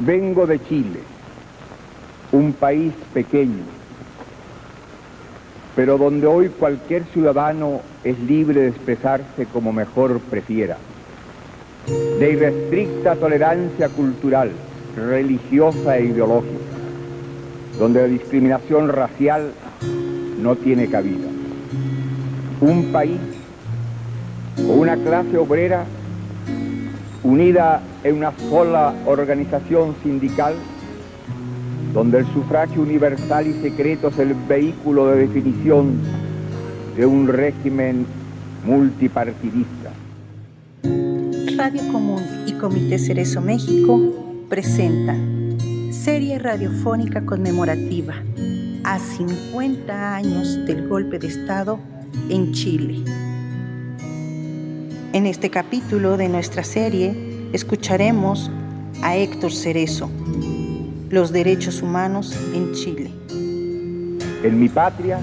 Vengo de Chile, un país pequeño, pero donde hoy cualquier ciudadano es libre de expresarse como mejor prefiera, de irrestricta tolerancia cultural, religiosa e ideológica, donde la discriminación racial no tiene cabida. Un país con una clase obrera unida en una sola organización sindical, donde el sufragio universal y secreto es el vehículo de definición de un régimen multipartidista. Radio Común y Comité Cerezo México presentan serie radiofónica conmemorativa a 50 años del golpe de Estado en Chile. En este capítulo de nuestra serie escucharemos a Héctor Cerezo, los derechos humanos en Chile. En mi patria,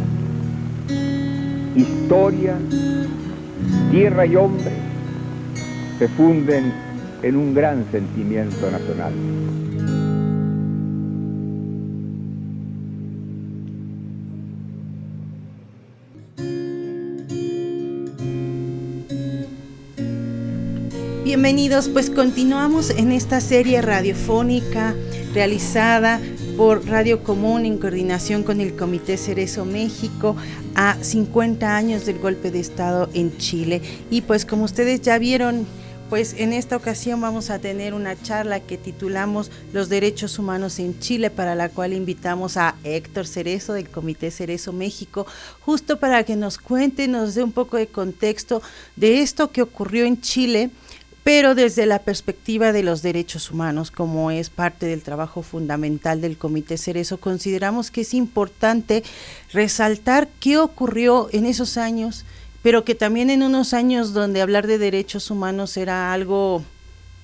historia, tierra y hombre se funden en un gran sentimiento nacional. Bienvenidos, pues continuamos en esta serie radiofónica realizada por Radio Común en coordinación con el Comité Cerezo México a 50 años del golpe de Estado en Chile. Y pues como ustedes ya vieron, pues en esta ocasión vamos a tener una charla que titulamos Los derechos humanos en Chile, para la cual invitamos a Héctor Cerezo del Comité Cerezo México, justo para que nos cuente, nos dé un poco de contexto de esto que ocurrió en Chile, pero desde la perspectiva de los derechos humanos, como es parte del trabajo fundamental del Comité Cerezo. Consideramos que es importante resaltar qué ocurrió en esos años, pero que también en unos años donde hablar de derechos humanos era algo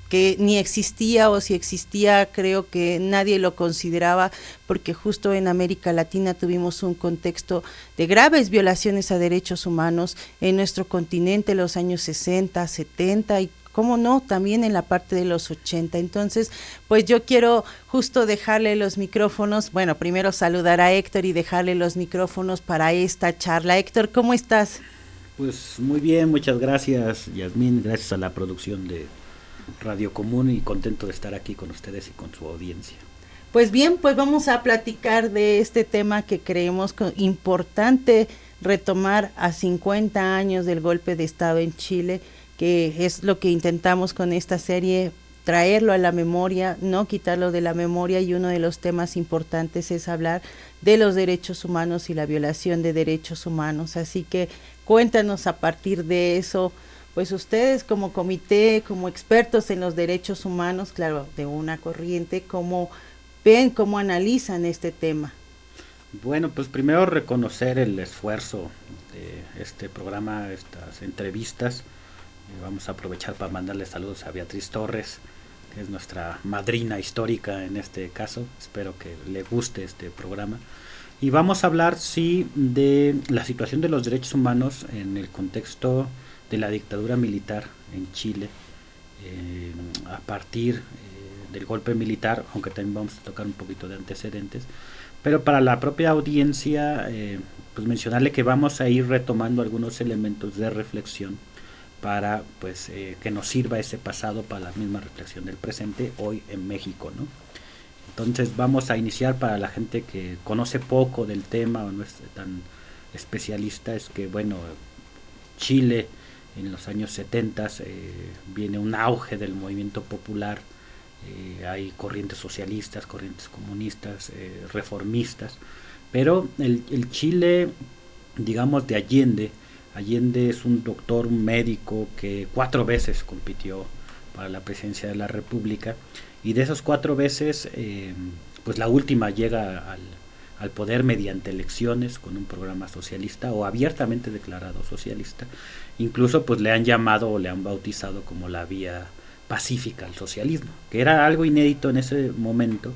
que ni existía, o si existía creo que nadie lo consideraba, porque justo en América Latina tuvimos un contexto de graves violaciones a derechos humanos en nuestro continente en los años 60, 70 y cómo no, también en la parte de los 80. Entonces, pues yo quiero justo dejarle los micrófonos, bueno, primero saludar a Héctor y dejarle los micrófonos para esta charla. Héctor, ¿cómo estás? Pues muy bien, muchas gracias, Yasmín, gracias a la producción de Radio Común y contento de estar aquí con ustedes y con su audiencia. Pues bien, pues vamos a platicar de este tema que creemos importante retomar a 50 años del golpe de Estado en Chile, que es lo que intentamos con esta serie, traerlo a la memoria, no quitarlo de la memoria, y uno de los temas importantes es hablar de los derechos humanos y la violación de derechos humanos. Así que cuéntanos a partir de eso, pues ustedes como comité, como expertos en los derechos humanos, claro, de una corriente, ¿cómo ven, cómo analizan este tema? Bueno, pues primero reconocer el esfuerzo de este programa, estas entrevistas. Vamos a aprovechar para mandarle saludos a Beatriz Torres, que es nuestra madrina histórica en este caso. Espero que le guste este programa. Y vamos a hablar, sí, de la situación de los derechos humanos en el contexto de la dictadura militar en Chile, a partir del golpe militar, aunque también vamos a tocar un poquito de antecedentes. Pero para la propia audiencia, pues mencionarle que vamos a ir retomando algunos elementos de reflexión para pues que nos sirva ese pasado para la misma reflexión del presente hoy en México, ¿no? Entonces vamos a iniciar, para la gente que conoce poco del tema o no es tan especialista, es que bueno, Chile en los años 70 viene un auge del movimiento popular, hay corrientes socialistas, corrientes comunistas, reformistas, pero el Chile, digamos, de Allende es un doctor, un médico que 4 veces compitió para la presidencia de la República, y de esas 4 veces, pues la última llega al poder mediante elecciones con un programa socialista o abiertamente declarado socialista. Incluso pues le han llamado o le han bautizado como la vía pacífica al socialismo, que era algo inédito en ese momento.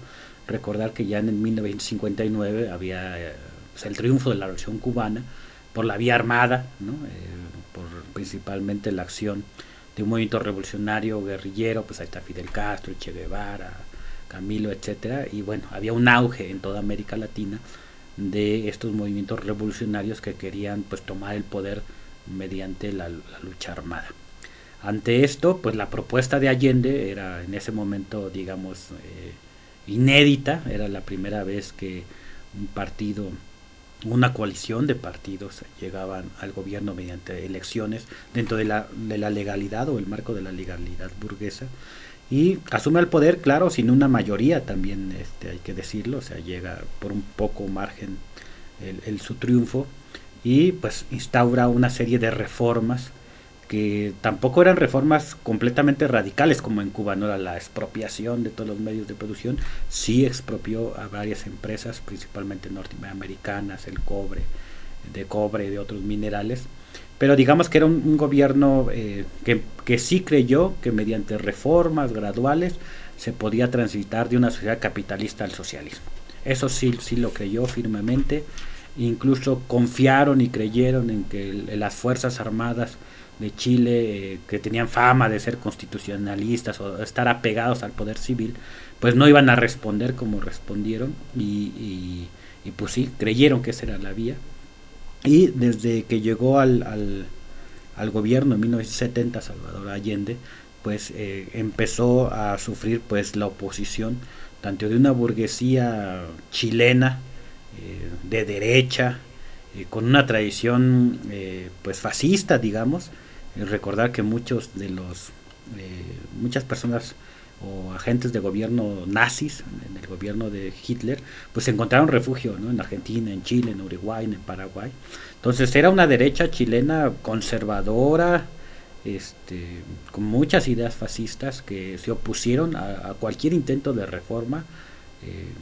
Recordar que ya en 1959 había pues, el triunfo de la Revolución Cubana por la vía armada, ¿no? Por principalmente la acción de un movimiento revolucionario guerrillero, pues ahí está Fidel Castro, Che Guevara, Camilo, etcétera, y bueno, había un auge en toda América Latina de estos movimientos revolucionarios que querían pues tomar el poder mediante la lucha armada. Ante esto, pues la propuesta de Allende era en ese momento, digamos, inédita, era la primera vez que un partido, una coalición de partidos llegaban al gobierno mediante elecciones dentro de la legalidad o el marco de la legalidad burguesa, y asume el poder, claro, sin una mayoría también, hay que decirlo, o sea, llega por un poco margen su triunfo, y pues instaura una serie de reformas que tampoco eran reformas completamente radicales como en Cuba, no era la expropiación de todos los medios de producción, sí expropió a varias empresas, principalmente norteamericanas, el cobre, de otros minerales, pero digamos que era un gobierno que sí creyó que mediante reformas graduales se podía transitar de una sociedad capitalista al socialismo. Eso sí lo creyó firmemente, incluso confiaron y creyeron en que las Fuerzas Armadas de Chile, que tenían fama de ser constitucionalistas o estar apegados al poder civil, pues no iban a responder como respondieron, y pues sí, creyeron que esa era la vía. Y desde que llegó al gobierno en 1970 Salvador Allende, pues empezó a sufrir pues la oposición tanto de una burguesía chilena de derecha, con una tradición pues fascista, digamos. Recordar que muchas personas o agentes de gobierno nazis en el gobierno de Hitler pues encontraron refugio, ¿no?, en Argentina, en Chile, en Uruguay, en Paraguay. Entonces era una derecha chilena conservadora, con muchas ideas fascistas, que se opusieron a cualquier intento de reforma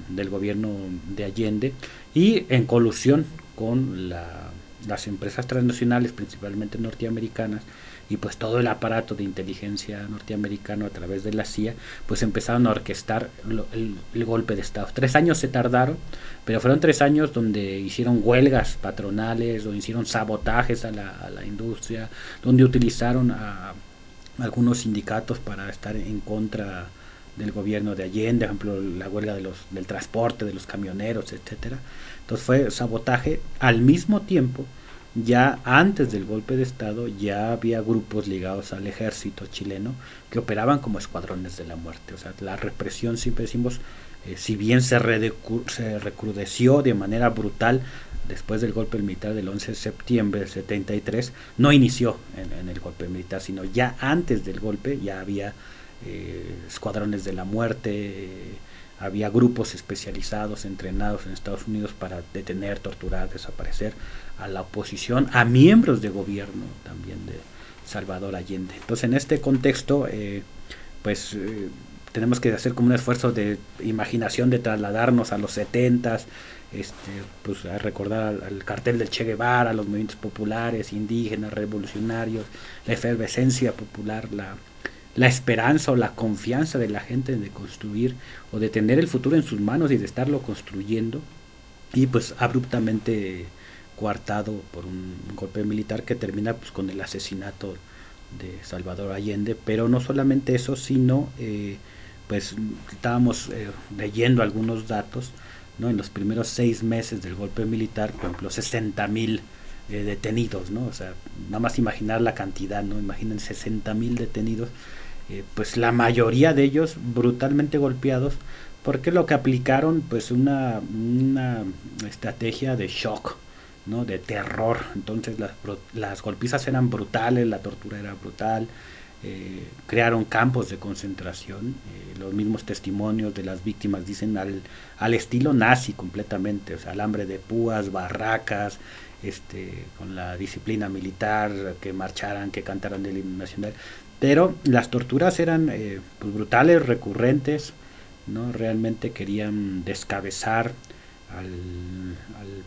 del gobierno de Allende, y en colusión con las empresas transnacionales, principalmente norteamericanas, y pues todo el aparato de inteligencia norteamericano a través de la CIA, pues empezaron a orquestar el golpe de Estado. 3 años se tardaron, pero fueron 3 años donde hicieron huelgas patronales, donde hicieron sabotajes a la industria, donde utilizaron a algunos sindicatos para estar en contra del gobierno de Allende, por ejemplo la huelga del transporte, de los camioneros, etcétera. Entonces fue sabotaje. Al mismo tiempo, ya antes del golpe de Estado, ya había grupos ligados al ejército chileno que operaban como escuadrones de la muerte. O sea, la represión, siempre decimos, si bien se recrudeció de manera brutal después del golpe militar del 11 de septiembre del 73, no inició en el golpe militar, sino ya antes del golpe ya había escuadrones de la muerte, había grupos especializados, entrenados en Estados Unidos para detener, torturar, desaparecer a la oposición, a miembros de gobierno también de Salvador Allende. Entonces, en este contexto, tenemos que hacer como un esfuerzo de imaginación, de trasladarnos a los 70s, pues a recordar al cartel del Che Guevara, a los movimientos populares, indígenas, revolucionarios, la efervescencia popular, la esperanza o la confianza de la gente de construir o de tener el futuro en sus manos y de estarlo construyendo, y pues abruptamente coartado por un golpe militar que termina pues con el asesinato de Salvador Allende. Pero no solamente eso, sino pues estábamos leyendo algunos datos, ¿no? En los primeros 6 meses del golpe militar, por ejemplo, 60,000 detenidos, ¿no? O sea, nada más imaginar la cantidad, ¿no? Imaginen 60,000 detenidos, pues la mayoría de ellos brutalmente golpeados, porque lo que aplicaron pues una estrategia de shock, ¿no?, de terror. Entonces las golpizas eran brutales, la tortura era brutal, crearon campos de concentración, los mismos testimonios de las víctimas dicen al estilo nazi completamente, o sea, alambre de púas, barracas, con la disciplina militar, que marcharan, que cantaran el himno nacional. Pero las torturas eran pues brutales, recurrentes, ¿no? Realmente querían descabezar al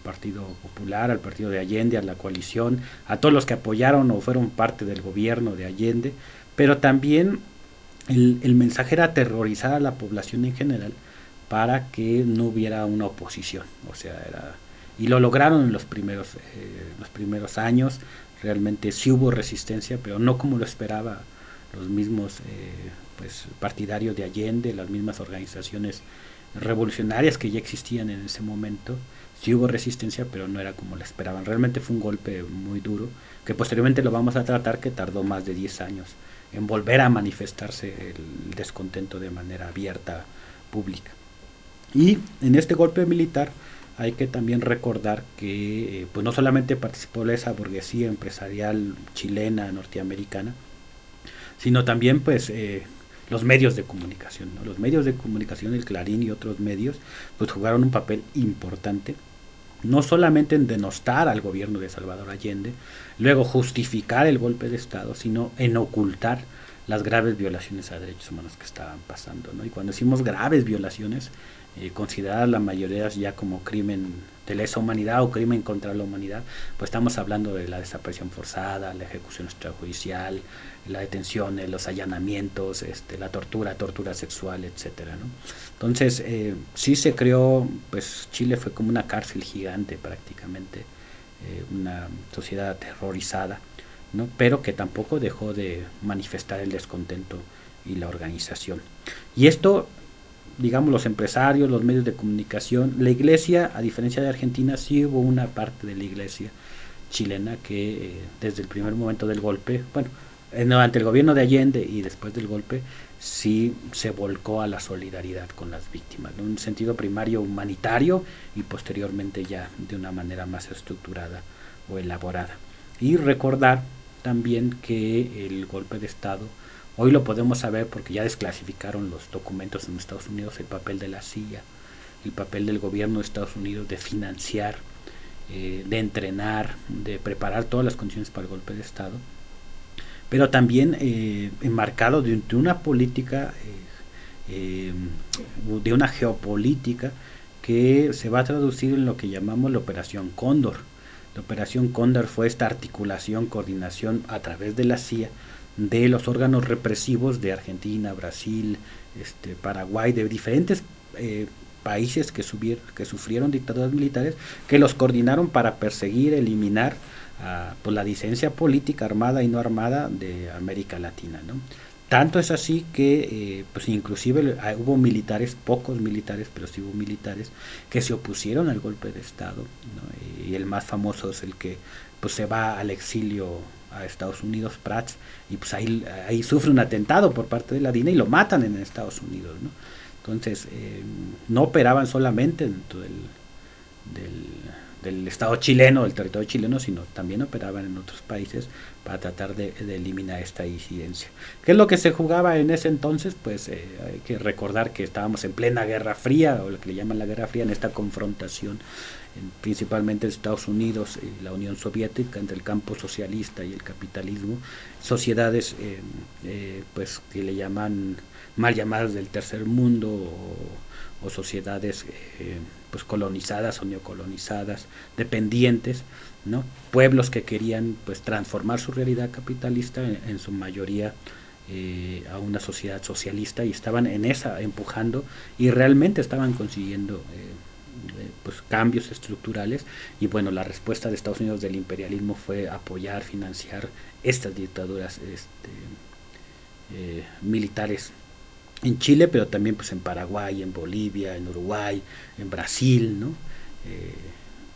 Partido Popular, al partido de Allende, a la coalición, a todos los que apoyaron o fueron parte del gobierno de Allende. Pero también el mensaje era aterrorizar a la población en general para que no hubiera una oposición. O sea, y lo lograron en los primeros años. Realmente sí hubo resistencia, pero no como lo esperaba los mismos pues partidarios de Allende, las mismas organizaciones revolucionarias que ya existían en ese momento. Sí hubo resistencia, pero no era como la esperaban. Realmente fue un golpe muy duro, que posteriormente lo vamos a tratar, que tardó más de 10 años en volver a manifestarse el descontento de manera abierta, pública. Y en este golpe militar hay que también recordar que pues no solamente participó esa burguesía empresarial chilena, norteamericana, sino también pues los medios de comunicación, ¿no? Los medios de comunicación, el Clarín y otros medios, pues jugaron un papel importante, no solamente en denostar al gobierno de Salvador Allende, luego justificar el golpe de Estado, sino en ocultar las graves violaciones a derechos humanos que estaban pasando, ¿no? Y cuando decimos graves violaciones, consideradas la mayoría ya como crimen de lesa humanidad o crimen contra la humanidad, pues estamos hablando de la desaparición forzada, la ejecución extrajudicial, la detención, los allanamientos, la tortura sexual, etcétera, ¿no? Entonces, sí se creó, pues Chile fue como una cárcel gigante prácticamente, una sociedad aterrorizada, ¿no? Pero que tampoco dejó de manifestar el descontento y la organización. Y esto, digamos, los empresarios, los medios de comunicación, la iglesia, a diferencia de Argentina, sí hubo una parte de la iglesia chilena que desde el primer momento del golpe, bueno, ante el gobierno de Allende y después del golpe, sí se volcó a la solidaridad con las víctimas, en un sentido primario humanitario y posteriormente ya de una manera más estructurada o elaborada. Y recordar también que el golpe de Estado, hoy lo podemos saber porque ya desclasificaron los documentos en Estados Unidos, el papel de la CIA, el papel del gobierno de Estados Unidos de financiar, de entrenar, de preparar todas las condiciones para el golpe de Estado, pero también enmarcado de una política, de una geopolítica que se va a traducir en lo que llamamos la Operación Cóndor. La Operación Cóndor fue esta articulación, coordinación a través de la CIA de los órganos represivos de Argentina, Brasil, Paraguay, de diferentes países que sufrieron dictaduras militares, que los coordinaron para perseguir, eliminar por la disidencia política armada y no armada de América Latina, ¿no? Tanto es así que pues inclusive hubo militares, pocos militares, pero sí hubo militares que se opusieron al golpe de Estado, ¿no? Y el más famoso es el que pues se va al exilio a Estados Unidos, Prats, y pues ahí sufre un atentado por parte de la DINA y lo matan en Estados Unidos, ¿no? Entonces no operaban solamente dentro del Estado chileno, del territorio chileno, sino también operaban en otros países para tratar de eliminar esta disidencia. ¿Qué es lo que se jugaba en ese entonces? Pues hay que recordar que estábamos en plena Guerra Fría, o lo que le llaman la Guerra Fría, en esta confrontación principalmente de Estados Unidos y la Unión Soviética entre el campo socialista y el capitalismo, sociedades pues que le llaman mal llamadas del tercer mundo o sociedades pues colonizadas o neocolonizadas, dependientes, ¿no? Pueblos que querían pues transformar su realidad capitalista en su mayoría a una sociedad socialista, y estaban en esa empujando y realmente estaban consiguiendo pues cambios estructurales. Y bueno, la respuesta de Estados Unidos del imperialismo fue apoyar, financiar estas dictaduras militares en Chile, pero también pues en Paraguay, en Bolivia, en Uruguay, en Brasil, ¿no?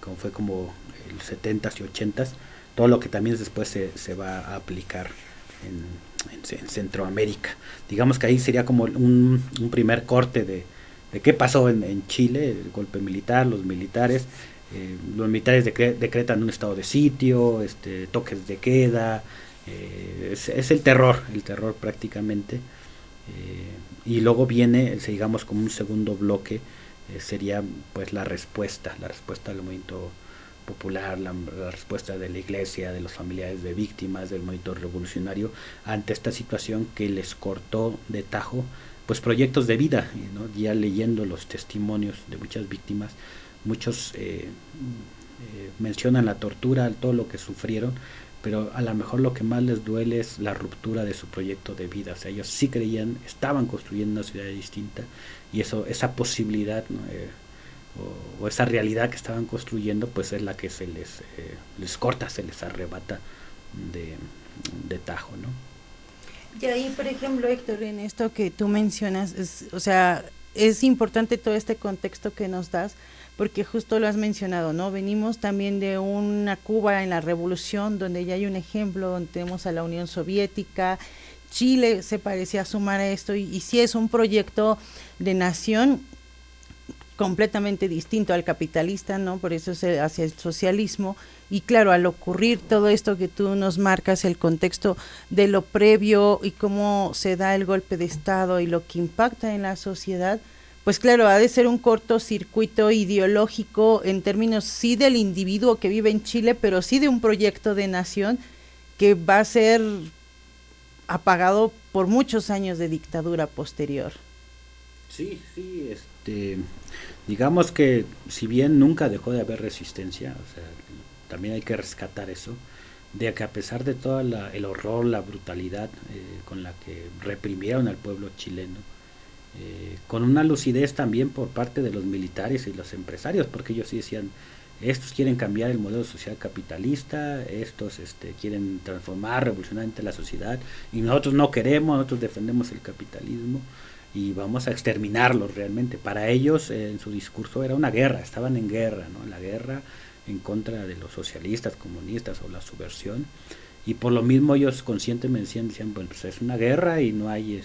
Como fue como en los 70s y 80s, todo lo que también después se va a aplicar en Centroamérica. Digamos que ahí sería como un primer corte de qué pasó en Chile, el golpe militar, los militares decretan un estado de sitio, toques de queda, es el terror prácticamente. Y luego viene, digamos, como un segundo bloque, sería pues la respuesta al movimiento popular, la respuesta de la iglesia, de los familiares de víctimas, del movimiento revolucionario ante esta situación que les cortó de tajo pues proyectos de vida, ¿no? Ya leyendo los testimonios de muchas víctimas, muchos mencionan la tortura, todo lo que sufrieron, pero a lo mejor lo que más les duele es la ruptura de su proyecto de vida. O sea, ellos sí creían, estaban construyendo una ciudad distinta, y esa posibilidad, ¿no? o esa realidad que estaban construyendo, pues es la que se les corta, se les arrebata de tajo, ¿no? Y ahí, por ejemplo, Héctor, en esto que tú mencionas, o sea, es importante todo este contexto que nos das, porque justo lo has mencionado, ¿no? Venimos también de una Cuba en la Revolución, donde ya hay un ejemplo, donde tenemos a la Unión Soviética. Chile se parecía sumar a esto, y sí es un proyecto de nación completamente distinto al capitalista, ¿no? Por eso es hacia el socialismo. Y claro, al ocurrir todo esto que tú nos marcas, el contexto de lo previo y cómo se da el golpe de Estado y lo que impacta en la sociedad, pues claro, ha de ser un cortocircuito ideológico en términos sí del individuo que vive en Chile, pero sí de un proyecto de nación que va a ser apagado por muchos años de dictadura posterior. Sí, sí, digamos que si bien nunca dejó de haber resistencia, o sea, también hay que rescatar eso, de que a pesar de todo el horror, la brutalidad con la que reprimieron al pueblo chileno, con una lucidez también por parte de los militares y los empresarios, porque ellos sí decían, estos quieren cambiar el modelo social capitalista, estos quieren transformar revolucionariamente la sociedad, y nosotros no queremos, nosotros defendemos el capitalismo y vamos a exterminarlos realmente. Para ellos en su discurso era una guerra, estaban en guerra, ¿no? La guerra en contra de los socialistas, comunistas o la subversión, y por lo mismo ellos conscientemente decían, bueno, pues es una guerra y no hay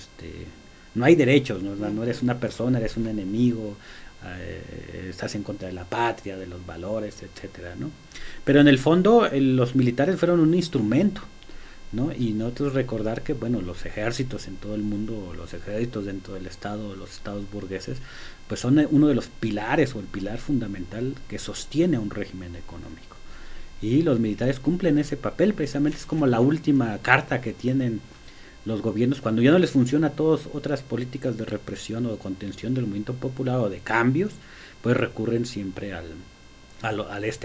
no hay derechos, ¿no? No eres una persona, eres un enemigo, estás en contra de la patria, de los valores, etcétera, ¿no? Pero en el fondo los militares fueron un instrumento, ¿no? Y nosotros recordar que, bueno, los ejércitos en todo el mundo, los ejércitos dentro del Estado, los estados burgueses, pues son uno de los pilares o el pilar fundamental que sostiene un régimen económico. Y los militares cumplen ese papel, precisamente es como la última carta que tienen los gobiernos cuando ya no les funciona a todas otras políticas de represión o de contención del movimiento popular o de cambios, pues recurren siempre al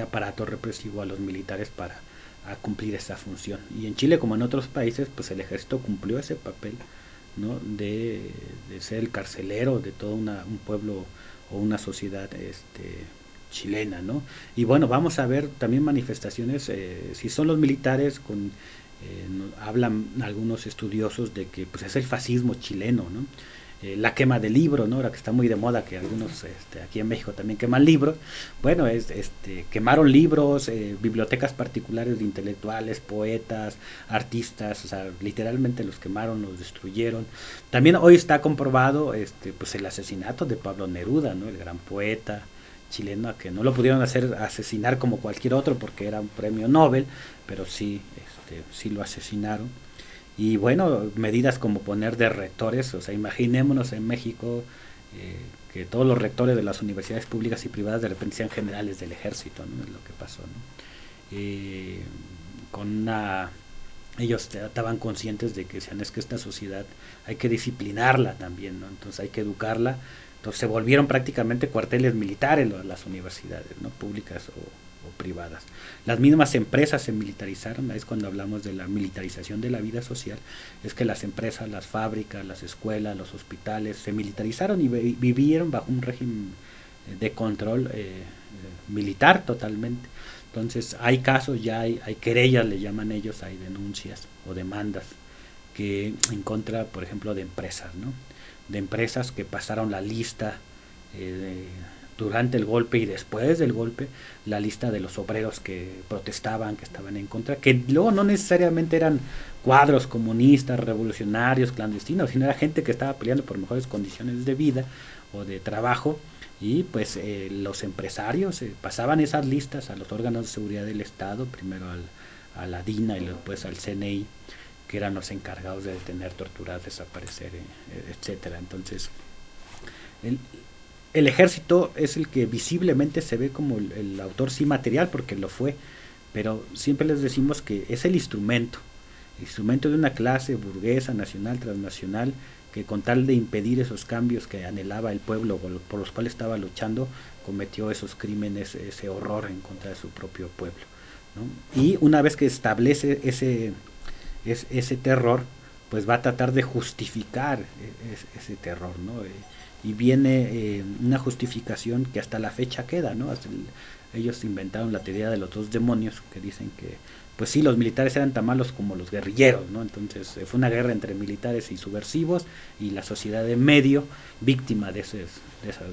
aparato represivo, a los militares para a cumplir esa función. Y en Chile, como en otros países, pues el ejército cumplió ese papel, ¿no? de ser el carcelero de todo un pueblo o una sociedad chilena, ¿no? Y bueno, vamos a ver también manifestaciones, si son los militares, hablan algunos estudiosos de que pues es el fascismo chileno, ¿no? La quema de libros, ¿no? Ahora que está muy de moda que algunos aquí en México también queman libros. Bueno, quemaron libros, bibliotecas particulares de intelectuales, poetas, artistas, o sea, literalmente los quemaron, los destruyeron. También hoy está comprobado pues el asesinato de Pablo Neruda, ¿no? El gran poeta chileno, a que no lo pudieron asesinar como cualquier otro porque era un premio Nobel, pero sí lo asesinaron. Y bueno, medidas como poner de rectores, o sea, imaginémonos en México que todos los rectores de las universidades públicas y privadas de repente sean generales del ejército, ¿no? Es lo que pasó, ¿no? Ellos estaban conscientes de que decían, es que esta sociedad hay que disciplinarla también, ¿no? Entonces hay que educarla. Entonces se volvieron prácticamente cuarteles militares las universidades, ¿no? Públicas o privadas. Las mismas empresas se militarizaron, es cuando hablamos de la militarización de la vida social, es que las empresas, las fábricas, las escuelas, los hospitales se militarizaron y vivieron bajo un régimen de control militar totalmente. Entonces hay casos, ya hay querellas, le llaman ellos, hay denuncias o demandas que en contra, por ejemplo, de empresas, ¿no? De empresas que pasaron la lista durante el golpe y después del golpe, la lista de los obreros que protestaban, que estaban en contra, que luego no necesariamente eran cuadros comunistas, revolucionarios, clandestinos, sino era gente que estaba peleando por mejores condiciones de vida o de trabajo, y pues los empresarios pasaban esas listas a los órganos de seguridad del Estado, primero a la DINA y después al CNI, que eran los encargados de detener, torturar, desaparecer, etcétera. Entonces, el ejército es el que visiblemente se ve como el autor sí material, porque lo fue, pero siempre les decimos que es el instrumento de una clase burguesa, nacional, transnacional, que con tal de impedir esos cambios que anhelaba el pueblo, por los cuales estaba luchando, cometió esos crímenes, ese horror en contra de su propio pueblo, ¿no? Y una vez que establece ese terror, pues va a tratar de justificar ese terror, ¿no? Y viene una justificación que hasta la fecha queda, ¿no? Ellos inventaron la teoría de los dos demonios, que dicen que pues sí, los militares eran tan malos como los guerrilleros, ¿no? Entonces fue una guerra entre militares y subversivos, y la sociedad de medio víctima de esas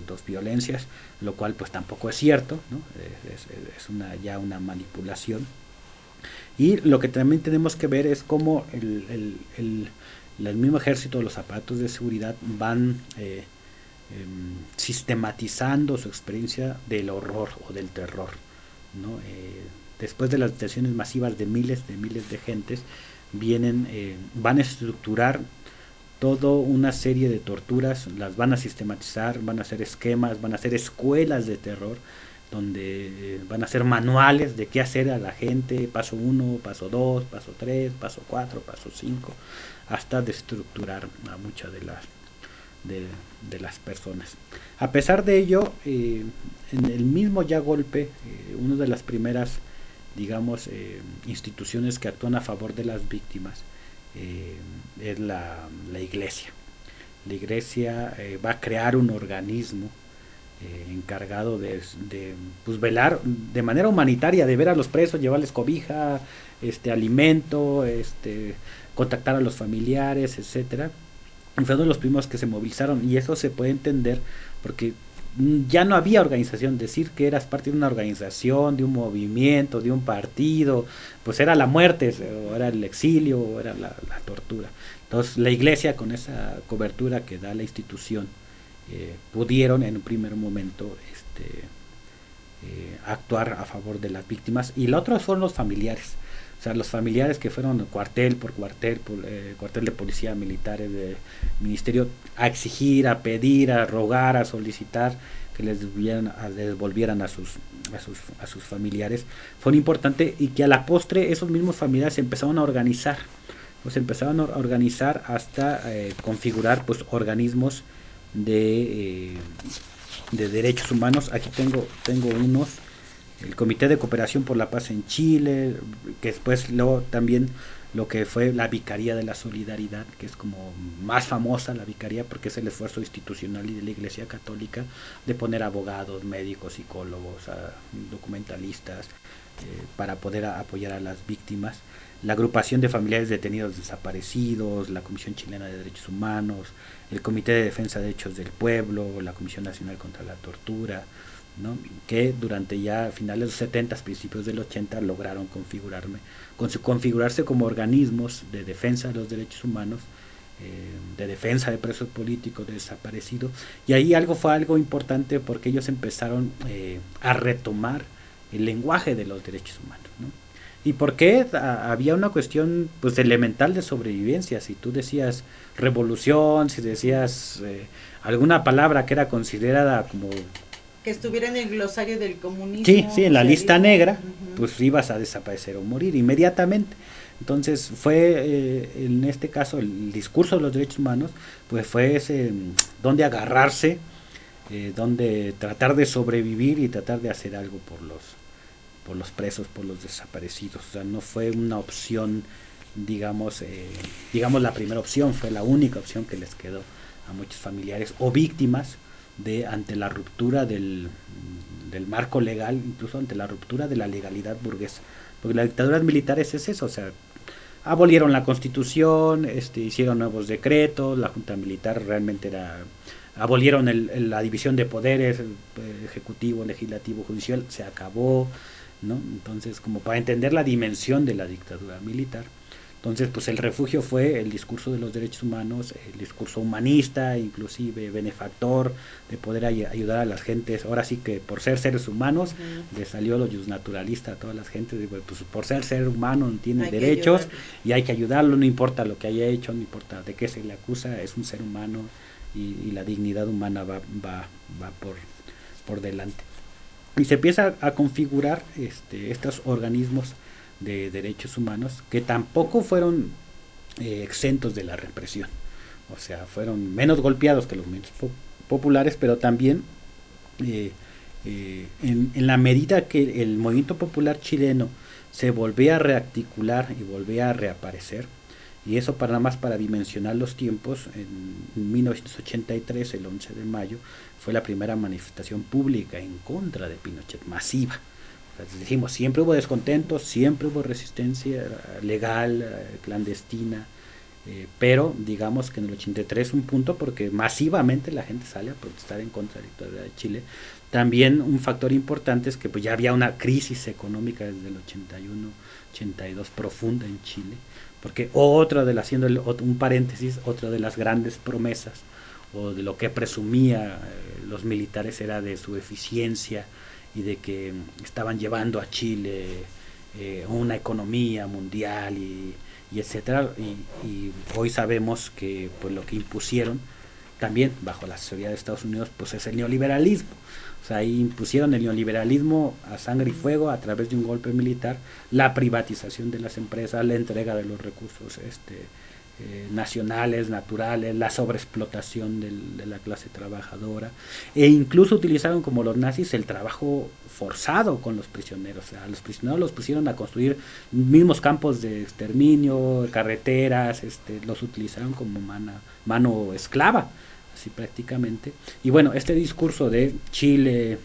dos violencias, lo cual pues tampoco es cierto, ¿no? Es ya una manipulación. Y lo que también tenemos que ver es cómo el mismo ejército, los aparatos de seguridad van sistematizando su experiencia del horror o del terror, ¿no? Después de las detenciones masivas de miles de gentes, van a estructurar toda una serie de torturas, las van a sistematizar, van a hacer esquemas, van a hacer escuelas de terror, donde van a hacer manuales de qué hacer a la gente, paso 1, paso 2, paso 3, paso 4, paso 5, hasta destructurar a muchas de las personas. A pesar de ello, en el mismo ya golpe, una de las primeras, digamos, instituciones que actúan a favor de las víctimas es la iglesia. La iglesia va a crear un organismo encargado de pues velar de manera humanitaria, de ver a los presos, llevarles cobija, alimento, contactar a los familiares, etcétera. Y fue uno de los primeros que se movilizaron, y eso se puede entender porque ya no había organización. Decir que eras parte de una organización, de un movimiento, de un partido, pues era la muerte, o era el exilio, o era la tortura. Entonces la iglesia, con esa cobertura que da la institución, pudieron en un primer momento actuar a favor de las víctimas. Y la otra fueron los familiares. O sea, los familiares que fueron cuartel por cuartel, cuartel de policía, militares, de ministerio, a exigir, a pedir, a rogar, a solicitar que les devolvieran a sus familiares, fue importante, y que a la postre esos mismos familiares se empezaron a organizar. Pues empezaron a organizar hasta configurar pues organismos de derechos humanos. Aquí tengo unos: el Comité de Cooperación por la Paz en Chile, que después luego también lo que fue la Vicaría de la Solidaridad, que es como más famosa la Vicaría porque es el esfuerzo institucional y de la Iglesia Católica de poner abogados, médicos, psicólogos, documentalistas, para poder apoyar a las víctimas. La Agrupación de Familiares Detenidos Desaparecidos, la Comisión Chilena de Derechos Humanos, el Comité de Defensa de Derechos del Pueblo, la Comisión Nacional contra la Tortura, ¿no? Que durante ya finales de los 70, principios del 80, lograron configurarse como organismos de defensa de los derechos humanos, de defensa de presos políticos, de desaparecidos. Y ahí fue algo importante, porque ellos empezaron a retomar el lenguaje de los derechos humanos, ¿no? ¿Y por qué? Había una cuestión pues elemental de sobrevivencia. Si tú decías revolución, si decías alguna palabra que era considerada como que estuviera en el glosario del comunismo, sí, en la lista negra, pues ibas a desaparecer o morir inmediatamente. Entonces fue, en este caso, el discurso de los derechos humanos, pues fue ese donde agarrarse, donde tratar de sobrevivir y tratar de hacer algo por los presos, por los desaparecidos. O sea, no fue una opción, digamos la primera opción, fue la única opción que les quedó a muchos familiares o víctimas ante la ruptura del marco legal, incluso ante la ruptura de la legalidad burguesa. Porque las dictaduras militares es eso, o sea, abolieron la Constitución, hicieron nuevos decretos, la Junta Militar realmente abolieron la división de poderes, ejecutivo, legislativo, judicial, se acabó, ¿no? Entonces, como para entender la dimensión de la dictadura militar, entonces pues el refugio fue el discurso de los derechos humanos, el discurso humanista, inclusive benefactor, de poder ayudar a las gentes. Ahora sí que por ser seres humanos, le salió lo naturalista a todas las gentes, pues por ser humano tiene derechos y hay que ayudarlo, no importa lo que haya hecho, no importa de qué se le acusa, es un ser humano, y la dignidad humana va por delante. Y se empieza a configurar estos organismos de derechos humanos, que tampoco fueron exentos de la represión. O sea, fueron menos golpeados que los movimientos populares, pero también en la medida que el movimiento popular chileno se volvía a rearticular y volvía a reaparecer, y eso nada más para dimensionar los tiempos, en 1983, el 11 de mayo, fue la primera manifestación pública en contra de Pinochet, masiva. Decimos, siempre hubo descontento, siempre hubo resistencia legal, clandestina, pero digamos que en el 83 un punto porque masivamente la gente sale a protestar en contra de la dictadura de Chile. También un factor importante es que pues ya había una crisis económica desde el 81, 82 profunda en Chile, porque haciendo un paréntesis, otra de las grandes promesas o de lo que presumía los militares era de su eficiencia y de que estaban llevando a Chile una economía mundial y etcétera, y hoy sabemos que pues lo que impusieron también bajo la asesoría de Estados Unidos pues es el neoliberalismo. O sea, ahí impusieron el neoliberalismo a sangre y fuego a través de un golpe militar, la privatización de las empresas, la entrega de los recursos nacionales, naturales, la sobreexplotación de la clase trabajadora, e incluso utilizaron como los nazis el trabajo forzado con los prisioneros. O sea, a los prisioneros los pusieron a construir mismos campos de exterminio, carreteras, los utilizaron como mano esclava, así prácticamente. Y bueno, este discurso de Chile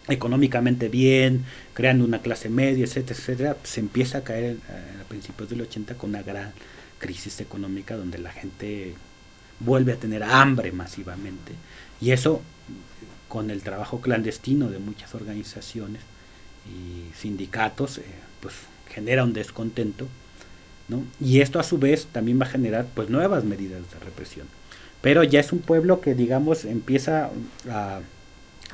económicamente bien, creando una clase media, etcétera, etcétera, se empieza a caer a principios del 80 con una gran crisis económica donde la gente vuelve a tener hambre masivamente, y eso con el trabajo clandestino de muchas organizaciones y sindicatos pues genera un descontento, ¿no? Y esto a su vez también va a generar pues nuevas medidas de represión, pero ya es un pueblo que digamos empieza a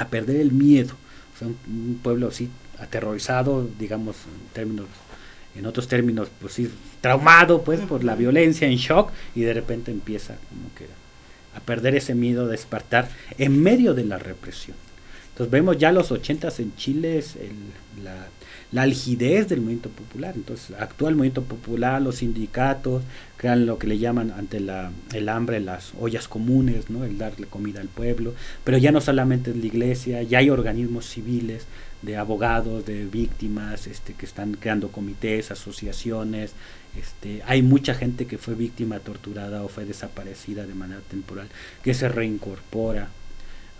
perder el miedo, o sea, un pueblo así aterrorizado, digamos en otros términos, pues sí, traumado pues por la violencia, en shock, y de repente empieza como que a perder ese miedo, a despertar en medio de la represión. Entonces vemos ya los 80s en Chile la algidez del movimiento popular. Entonces actúa el movimiento popular, los sindicatos crean lo que le llaman ante el hambre las ollas comunes, ¿no? El darle comida al pueblo, pero ya no solamente es la iglesia, ya hay organismos civiles de abogados, de víctimas, que están creando comités, asociaciones, hay mucha gente que fue víctima torturada o fue desaparecida de manera temporal, que se reincorpora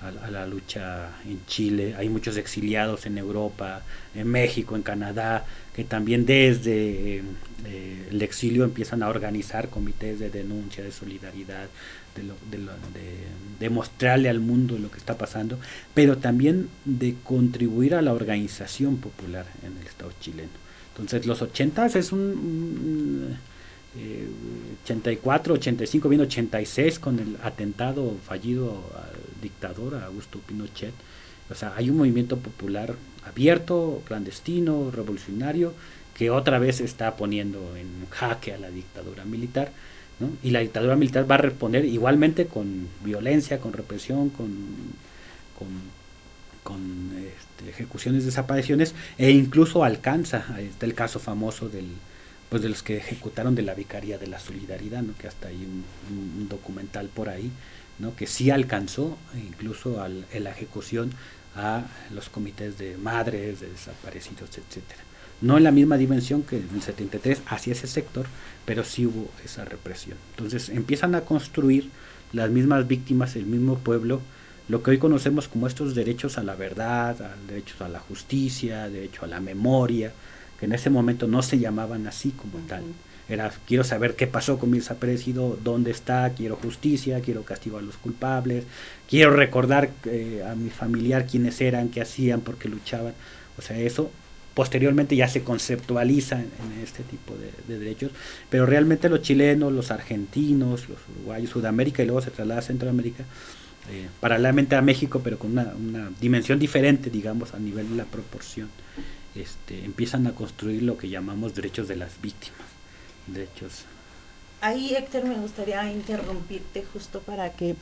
a la lucha en Chile. Hay muchos exiliados en Europa, en México, en Canadá, que también desde el exilio empiezan a organizar comités de denuncia, de solidaridad, de mostrarle al mundo lo que está pasando, pero también de contribuir a la organización popular en el Estado chileno. Entonces los 80s es un 84, 85, bien 86 con el atentado fallido al dictador Augusto Pinochet. O sea, hay un movimiento popular abierto, clandestino, revolucionario, que otra vez está poniendo en jaque a la dictadura militar, ¿no? Y la dictadura militar va a responder igualmente con violencia, con represión, con ejecuciones, desapariciones, e incluso alcanza, está el caso famoso de los que ejecutaron de la Vicaría de la Solidaridad, ¿no? Que hasta hay un documental por ahí, ¿no? Que sí alcanzó incluso la ejecución a los comités de madres, de desaparecidos, etcétera. No en la misma dimensión que en el 73 hacia ese sector, pero sí hubo esa represión. Entonces empiezan a construir las mismas víctimas, el mismo pueblo, lo que hoy conocemos como estos derechos a la verdad, derechos a la justicia, derecho a la memoria, que en ese momento no se llamaban así como tal. Era, quiero saber qué pasó con mi desaparecido, dónde está, quiero justicia, quiero castigo a los culpables, quiero recordar a mi familiar quiénes eran, qué hacían, por qué luchaban. O sea, eso posteriormente ya se conceptualiza en este tipo de derechos, pero realmente los chilenos, los argentinos, los uruguayos, Sudamérica, y luego se traslada a Centroamérica, paralelamente a México, pero con una dimensión diferente, digamos, a nivel de la proporción, empiezan a construir lo que llamamos derechos de las víctimas, derechos. Ahí, Héctor, me gustaría interrumpirte justo para que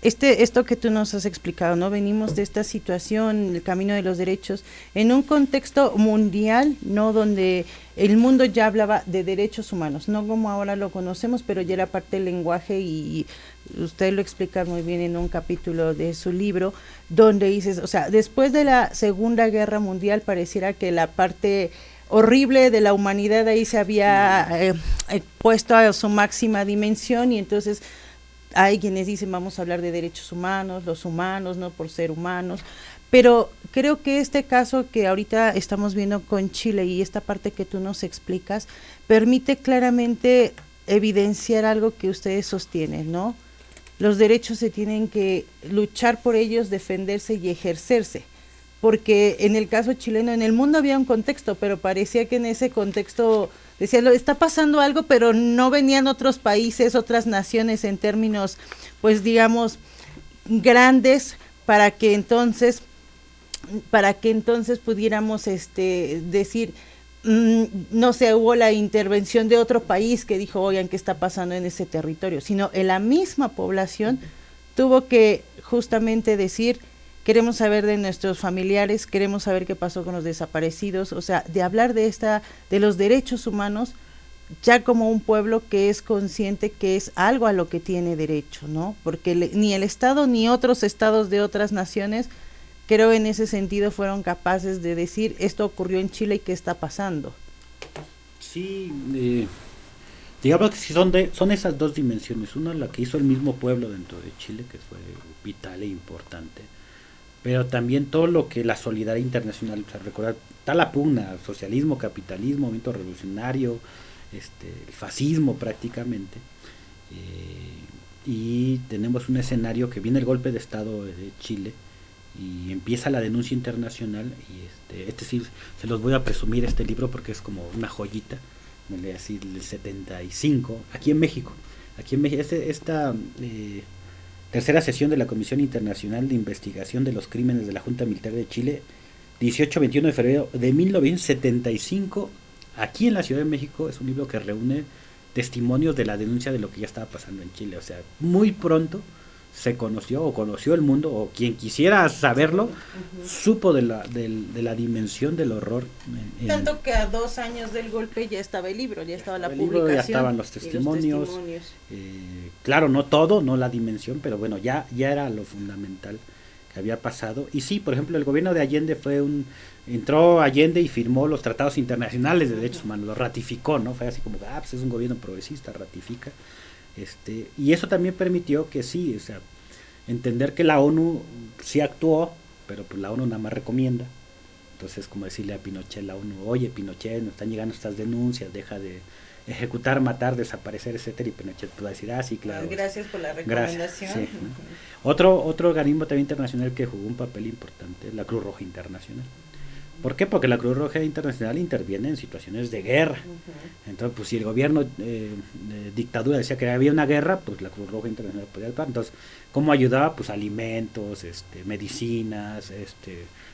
esto que tú nos has explicado, ¿no? Venimos de esta situación, el camino de los derechos, en un contexto mundial, ¿no? Donde el mundo ya hablaba de derechos humanos, no como ahora lo conocemos, pero ya era parte del lenguaje, y usted lo explica muy bien en un capítulo de su libro, donde dices, o sea, después de la Segunda Guerra Mundial pareciera que la parte horrible de la humanidad ahí se había puesto a su máxima dimensión, y entonces hay quienes dicen vamos a hablar de derechos humanos, los humanos, no por ser humanos, pero creo que este caso que ahorita estamos viendo con Chile y esta parte que tú nos explicas, permite claramente evidenciar algo que ustedes sostienen, ¿no? Los derechos se tienen que luchar por ellos, defenderse y ejercerse, porque en el caso chileno, en el mundo había un contexto, pero parecía que en ese contexto decía, está pasando algo, pero no venían otros países, otras naciones en términos, pues digamos, grandes para que entonces pudiéramos decir, no sé, hubo la intervención de otro país que dijo, oigan, ¿qué está pasando en ese territorio? Sino la misma población tuvo que justamente decir, queremos saber de nuestros familiares, queremos saber qué pasó con los desaparecidos, o sea, de hablar de los derechos humanos, ya como un pueblo que es consciente que es algo a lo que tiene derecho, ¿no? Porque ni el Estado ni otros estados de otras naciones, creo en ese sentido, fueron capaces de decir, esto ocurrió en Chile y qué está pasando. Sí, digamos que sí son esas dos dimensiones. Una, la que hizo el mismo pueblo dentro de Chile, que fue vital e importante, pero también todo lo que la solidaridad internacional, o sea, recordar, está la pugna, socialismo, capitalismo, movimiento revolucionario, el fascismo prácticamente, y tenemos un escenario que viene el golpe de Estado de Chile, y empieza la denuncia internacional, y sí se los voy a presumir este libro porque es como una joyita, me leí así el 75, aquí en México, esta tercera sesión de la Comisión Internacional de Investigación de los Crímenes de la Junta Militar de Chile, 18-21 de febrero de 1975, aquí en la Ciudad de México. Es un libro que reúne testimonios de la denuncia de lo que ya estaba pasando en Chile. O sea, muy pronto se conoció el mundo, o quien quisiera saberlo, supo de la dimensión del horror. Tanto que a 2 años del golpe ya estaba el libro, ya estaba la publicación. Ya estaban los testimonios. Claro, no todo, no la dimensión, pero bueno, ya era lo fundamental que había pasado. Y sí, por ejemplo, el gobierno de Allende entró Allende y firmó los tratados internacionales de derechos humanos, los ratificó, ¿no? Fue así como, pues es un gobierno progresista, ratifica. Y eso también permitió que sí, o sea, entender que la ONU sí actuó, pero pues la ONU nada más recomienda. Entonces, como decirle a Pinochet, la ONU, oye Pinochet, nos están llegando estas denuncias, deja de ejecutar, matar, desaparecer, etcétera, y Pinochet puede decir, sí, claro. Gracias por la recomendación. Sí, ¿no? Otro organismo también internacional que jugó un papel importante es la Cruz Roja Internacional. ¿Por qué? Porque la Cruz Roja Internacional interviene en situaciones de guerra. Entonces, pues si el gobierno de dictadura decía que había una guerra, pues la Cruz Roja Internacional podía ayudar. Entonces, ¿cómo ayudaba? Pues alimentos, medicinas,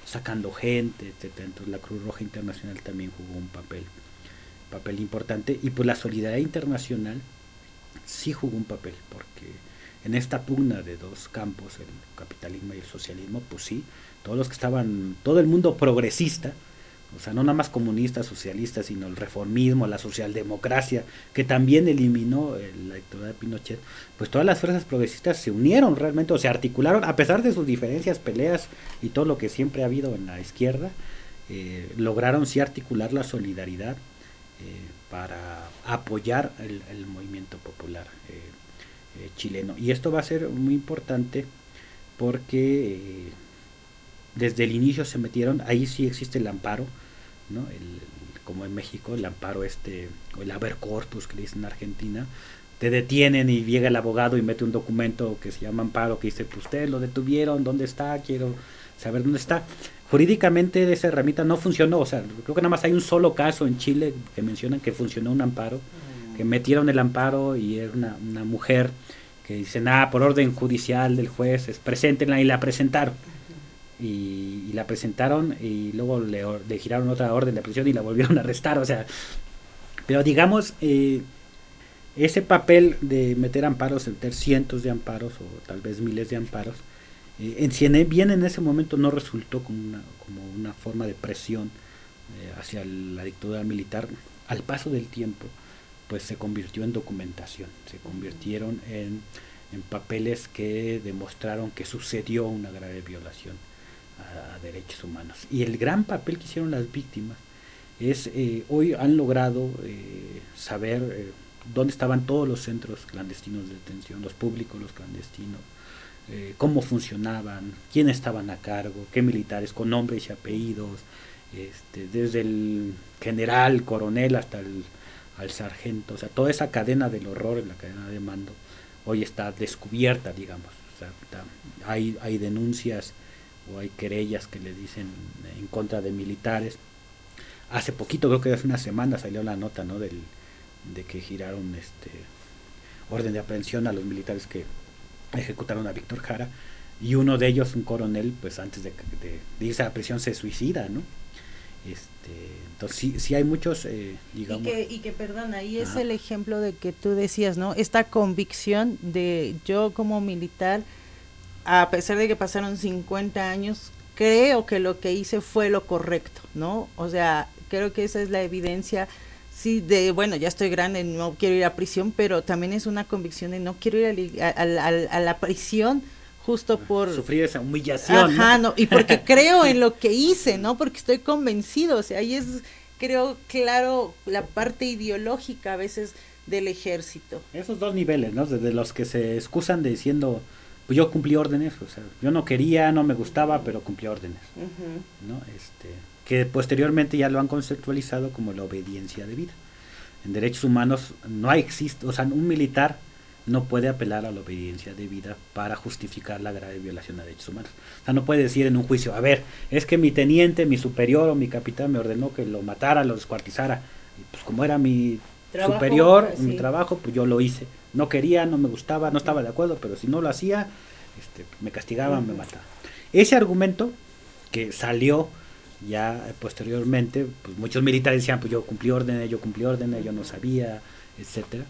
sacando gente, etcétera. Entonces, la Cruz Roja Internacional también jugó un papel importante. Y pues la solidaridad internacional sí jugó un papel, porque en esta pugna de dos campos, el capitalismo y el socialismo, pues sí, todo el mundo progresista, o sea, no nada más comunistas, socialistas, sino el reformismo, la socialdemocracia, que también eliminó la dictadura de Pinochet, pues todas las fuerzas progresistas se unieron realmente, o se articularon, a pesar de sus diferencias, peleas y todo lo que siempre ha habido en la izquierda, lograron sí articular la solidaridad para apoyar el movimiento popular chileno. Y esto va a ser muy importante porque desde el inicio se metieron, ahí sí existe el amparo, ¿no? Como en México, el amparo o el habeas corpus que le dicen en Argentina, te detienen y llega el abogado y mete un documento que se llama amparo, que dice, pues ustedes lo detuvieron, ¿dónde está? Quiero saber dónde está. Jurídicamente esa herramienta no funcionó, o sea, creo que nada más hay un solo caso en Chile que mencionan que funcionó un amparo, que metieron el amparo y era una mujer que dice, por orden judicial del juez, preséntenla, y la presentaron. Y la presentaron y luego le giraron otra orden de prisión y la volvieron a arrestar, o sea, pero digamos, ese papel de meter amparos, meter cientos de amparos o tal vez miles de amparos, bien en ese momento no resultó como una forma de presión hacia la dictadura militar. Al paso del tiempo, pues se convirtió en documentación, se convirtieron en papeles que demostraron que sucedió una grave violación a derechos humanos. Y el gran papel que hicieron las víctimas es, hoy han logrado saber dónde estaban todos los centros clandestinos de detención, los públicos, los clandestinos, cómo funcionaban, quiénes estaban a cargo, qué militares, con nombres y apellidos, desde el general, coronel hasta al sargento, o sea, toda esa cadena del horror, en la cadena de mando, hoy está descubierta, digamos. O sea, hay denuncias o hay querellas que le dicen en contra de militares. Hace poquito, creo que hace una semana, salió la nota, ¿no?, de que giraron orden de aprehensión a los militares que ejecutaron a Víctor Jara, y uno de ellos, un coronel, pues antes de irse a la prisión se suicida, ¿no? Entonces sí hay muchos, digamos... Y que perdón, ahí es el ejemplo de que tú decías, ¿no? Esta convicción de yo como militar, a pesar de que pasaron 50 años, creo que lo que hice fue lo correcto, ¿no? O sea, creo que esa es la evidencia, sí, de, bueno, ya estoy grande, no quiero ir a prisión, pero también es una convicción de no quiero ir a la prisión justo por... Sufrir esa humillación. Ajá, ¿no? Y porque creo en lo que hice, ¿no? Porque estoy convencido, o sea, ahí es, creo, claro, la parte ideológica a veces del ejército. Esos dos niveles, ¿no? Desde los que se excusan de diciendo, pues yo cumplí órdenes, o sea, yo no quería, no me gustaba, pero cumplí órdenes, ¿no? Que posteriormente ya lo han conceptualizado como la obediencia de vida. En derechos humanos no existe, o sea, un militar no puede apelar a la obediencia de vida para justificar la grave violación de derechos humanos. O sea, no puede decir en un juicio, a ver, es que mi teniente, mi superior o mi capitán me ordenó que lo matara, lo descuartizara. Y pues como era mi trabajo, superior, mi trabajo, pues yo lo hice. No quería, no me gustaba, no estaba de acuerdo, pero si no lo hacía, me castigaban, me mataban. Ese argumento que salió ya posteriormente, pues muchos militares decían, pues yo cumplí órdenes, yo no sabía, etcétera.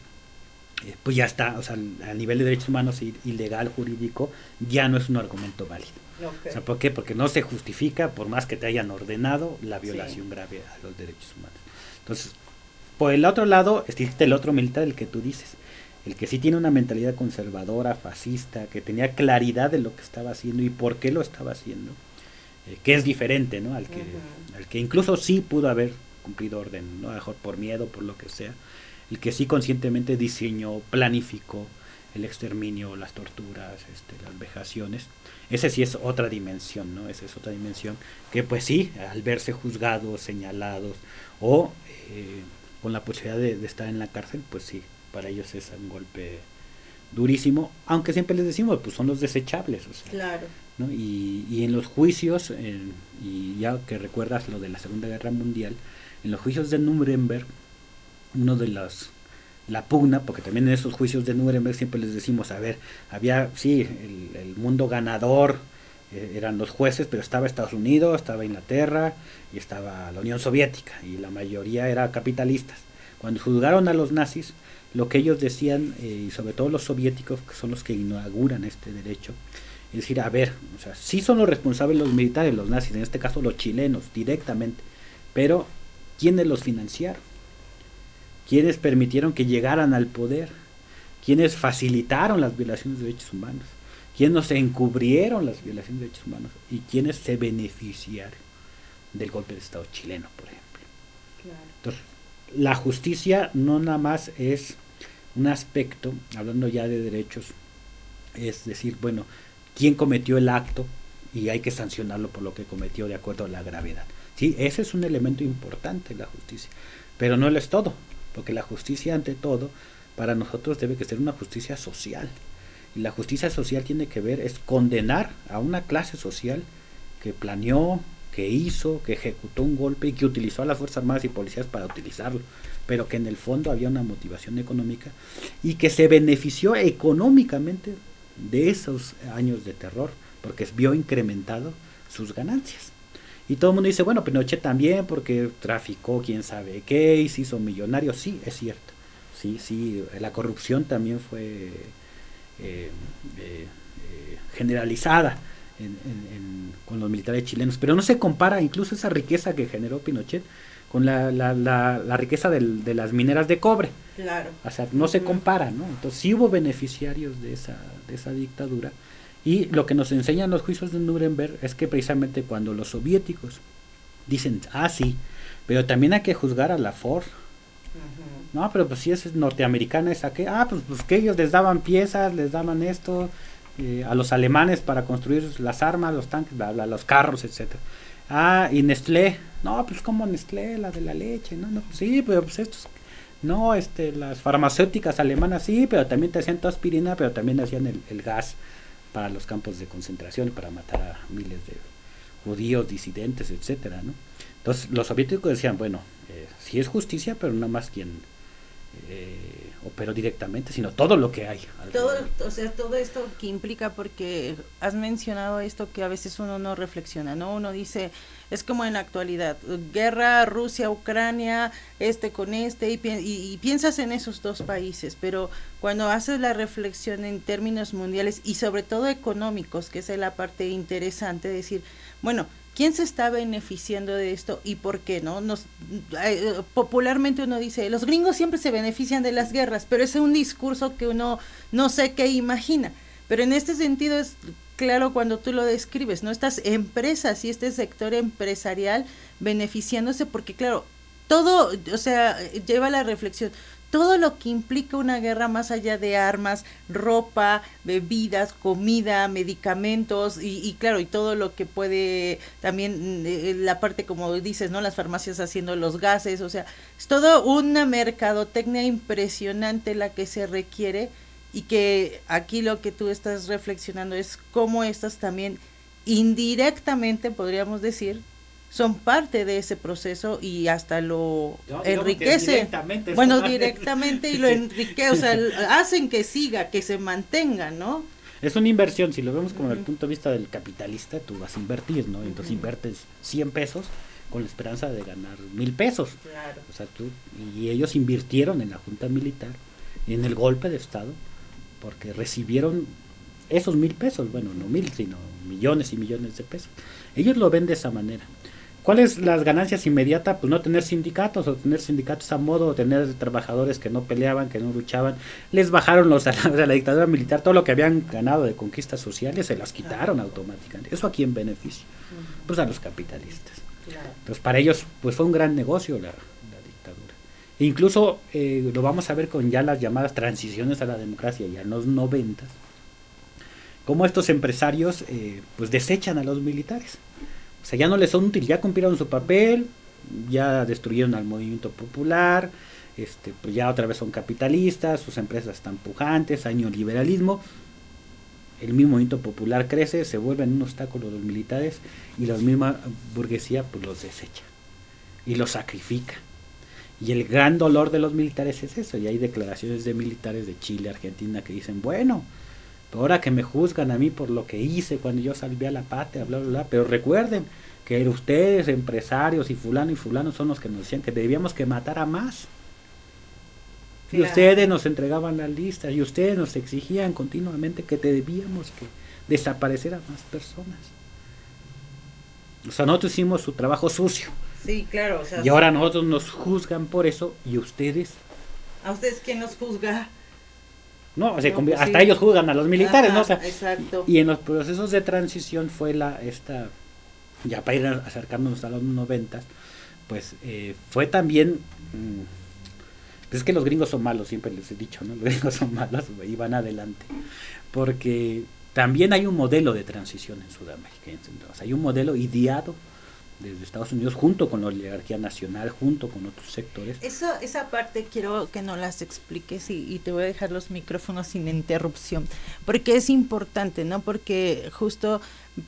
Pues ya está, o sea, a nivel de derechos humanos y legal, jurídico, ya no es un argumento válido. Okay. O sea, ¿por qué? Porque no se justifica, por más que te hayan ordenado, la violación grave a los derechos humanos. Entonces, por el otro lado, existe el otro militar, el que tú dices, el que sí tiene una mentalidad conservadora, fascista, que tenía claridad de lo que estaba haciendo y por qué lo estaba haciendo, que es diferente, ¿no? Al que incluso sí pudo haber cumplido orden, ¿no? A lo mejor por miedo, por lo que sea. El que sí conscientemente diseñó, planificó el exterminio, las torturas, las vejaciones. Ese sí es otra dimensión, ¿no? Esa es otra dimensión que pues sí, al verse juzgados, señalados o con la posibilidad de estar en la cárcel, pues sí, para ellos es un golpe durísimo, aunque siempre les decimos, pues son los desechables, o sea, claro, ¿no? Y en los juicios, y ya que recuerdas lo de la Segunda Guerra Mundial, en los juicios de Nuremberg, uno de la pugna, porque también en esos juicios de Nuremberg siempre les decimos, a ver, había, sí, el mundo ganador, eran los jueces, pero estaba Estados Unidos, estaba Inglaterra y estaba la Unión Soviética, y la mayoría eran capitalistas. Cuando juzgaron a los nazis, lo que ellos decían, y sobre todo los soviéticos, que son los que inauguran este derecho, es decir, a ver, o sea, sí son los responsables los militares, los nazis, en este caso los chilenos, directamente, pero ¿quiénes los financiaron? ¿Quiénes permitieron que llegaran al poder? ¿Quiénes facilitaron las violaciones de derechos humanos? ¿Quiénes encubrieron las violaciones de derechos humanos? ¿Y quiénes se beneficiaron del golpe de Estado chileno, por ejemplo? Claro. Entonces, la justicia no nada más es un aspecto, hablando ya de derechos, es decir, bueno, ¿quién cometió el acto? Y hay que sancionarlo por lo que cometió de acuerdo a la gravedad. Sí, ese es un elemento importante en la justicia, pero no lo es todo. Porque la justicia, ante todo, para nosotros debe que ser una justicia social. Y la justicia social tiene que ver, es condenar a una clase social que planeó, que hizo, que ejecutó un golpe y que utilizó a las Fuerzas Armadas y Policías para utilizarlo. Pero que en el fondo había una motivación económica y que se benefició económicamente de esos años de terror, porque vio incrementado sus ganancias. Y todo el mundo dice, bueno, Pinochet también porque traficó quién sabe qué y se hizo millonario. Sí, es cierto. Sí, la corrupción también fue generalizada con los militares chilenos. Pero no se compara incluso esa riqueza que generó Pinochet con la riqueza de las mineras de cobre. Claro. O sea, no se compara, ¿no? Entonces sí hubo beneficiarios de esa dictadura. Y lo que nos enseñan los juicios de Nuremberg es que precisamente cuando los soviéticos dicen, sí, pero también hay que juzgar a la FOR, No, pero pues si es norteamericana, ¿esa qué? Pues que ellos les daban piezas, les daban esto, a los alemanes para construir las armas, los tanques, bla, bla, los carros, etcétera. Y Nestlé, no, pues como Nestlé, la de la leche, no, pues sí, pero pues estos, no, las farmacéuticas alemanas sí, pero también te hacían tu aspirina, pero también hacían el gas para los campos de concentración, para matar a miles de judíos, disidentes, etcétera, ¿no? Entonces los soviéticos decían, bueno, sí es justicia, pero no más quien operó directamente, sino todo lo que hay. Todo, o sea, todo esto que implica, porque has mencionado esto que a veces uno no reflexiona, ¿no? Uno dice, es como en la actualidad, guerra Rusia-Ucrania, con y piensas en esos dos países, pero cuando haces la reflexión en términos mundiales y sobre todo económicos, que esa es la parte interesante, decir, bueno, ¿quién se está beneficiando de esto y por qué, no? Popularmente uno dice, los gringos siempre se benefician de las guerras, pero ese es un discurso que uno no sé qué imagina. Pero en este sentido es claro cuando tú lo describes, ¿no? Estas empresas y este sector empresarial beneficiándose porque, claro, todo, o sea, lleva la reflexión, todo lo que implica una guerra más allá de armas, ropa, bebidas, comida, medicamentos y claro, y todo lo que puede también la parte como dices, ¿no? Las farmacias haciendo los gases, o sea, es todo una mercadotecnia impresionante la que se requiere y que aquí lo que tú estás reflexionando es cómo estas también indirectamente, podríamos decir, son parte de ese proceso y hasta lo enriquece. Directamente y lo enriquece, o sea, hacen que siga, que se mantenga, ¿no? Es una inversión, si lo vemos como desde el punto de vista del capitalista, tú vas a invertir, ¿no? Entonces inviertes 100 pesos con la esperanza de ganar 1,000 pesos. Claro. O sea, y ellos invirtieron en la Junta Militar, en el golpe de Estado, porque recibieron esos 1,000 pesos, bueno, no 1,000, sino millones y millones de pesos. Ellos lo ven de esa manera. ¿Cuáles las ganancias inmediatas? Pues no tener sindicatos, o tener sindicatos a modo, o tener trabajadores que no peleaban, que no luchaban. Les bajaron los salarios de la dictadura militar, todo lo que habían ganado de conquistas sociales se las quitaron automáticamente. ¿Eso a quién beneficia? Pues a los capitalistas. Entonces para ellos pues fue un gran negocio la dictadura. E incluso lo vamos a ver con ya las llamadas transiciones a la democracia, ya en los 90, cómo estos empresarios pues desechan a los militares. O sea, ya no les son útiles, ya cumplieron su papel, ya destruyeron al movimiento popular, pues ya otra vez son capitalistas, sus empresas están pujantes, hay neoliberalismo, el mismo movimiento popular crece, se vuelven un obstáculo los militares y la misma burguesía pues los desecha y los sacrifica. Y el gran dolor de los militares es eso, y hay declaraciones de militares de Chile, Argentina que dicen, bueno, ahora que me juzgan a mí por lo que hice cuando yo salvé a la patria, bla, bla, bla, pero recuerden que ustedes, empresarios y fulano son los que nos decían que debíamos que matar a más. Y ustedes nos entregaban las listas y ustedes nos exigían continuamente que debíamos que desaparecer a más personas. O sea, nosotros hicimos su trabajo sucio. Sí, claro. O sea, y ahora nosotros nos juzgan por eso y ustedes... ¿A ustedes quién nos juzga? No, hasta sí. Ellos juzgan a los militares, ¿no? O sea, exacto. Y en los procesos de transición fue ya para ir acercándonos a los 90, pues fue también, pues es que los gringos son malos, siempre les he dicho, ¿no? Los gringos son malos y van adelante, porque también hay un modelo de transición en Sudamérica, o sea, hay un modelo ideado desde Estados Unidos junto con la oligarquía nacional, junto con otros sectores. Esa parte quiero que nos las expliques y te voy a dejar los micrófonos sin interrupción, porque es importante, ¿no? Porque justo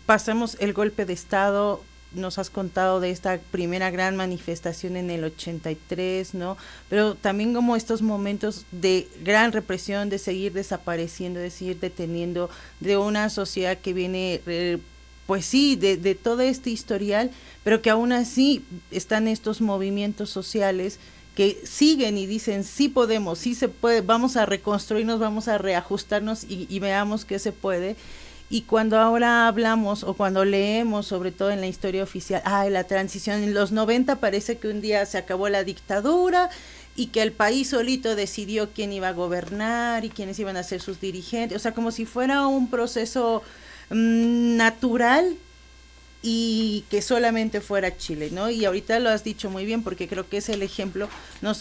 pasamos el golpe de Estado, nos has contado de esta primera gran manifestación en el 83, ¿no? Pero también como estos momentos de gran represión, de seguir desapareciendo, de seguir deteniendo, de una sociedad que viene... pues sí, de todo este historial, pero que aún así están estos movimientos sociales que siguen y dicen, sí podemos, sí se puede, vamos a reconstruirnos, vamos a reajustarnos y veamos qué se puede. Y cuando ahora hablamos o cuando leemos, sobre todo en la historia oficial, la transición, en los 90 parece que un día se acabó la dictadura y que el país solito decidió quién iba a gobernar y quiénes iban a ser sus dirigentes, o sea, como si fuera un proceso natural y que solamente fuera Chile, ¿no? Y ahorita lo has dicho muy bien, porque creo que es el ejemplo, no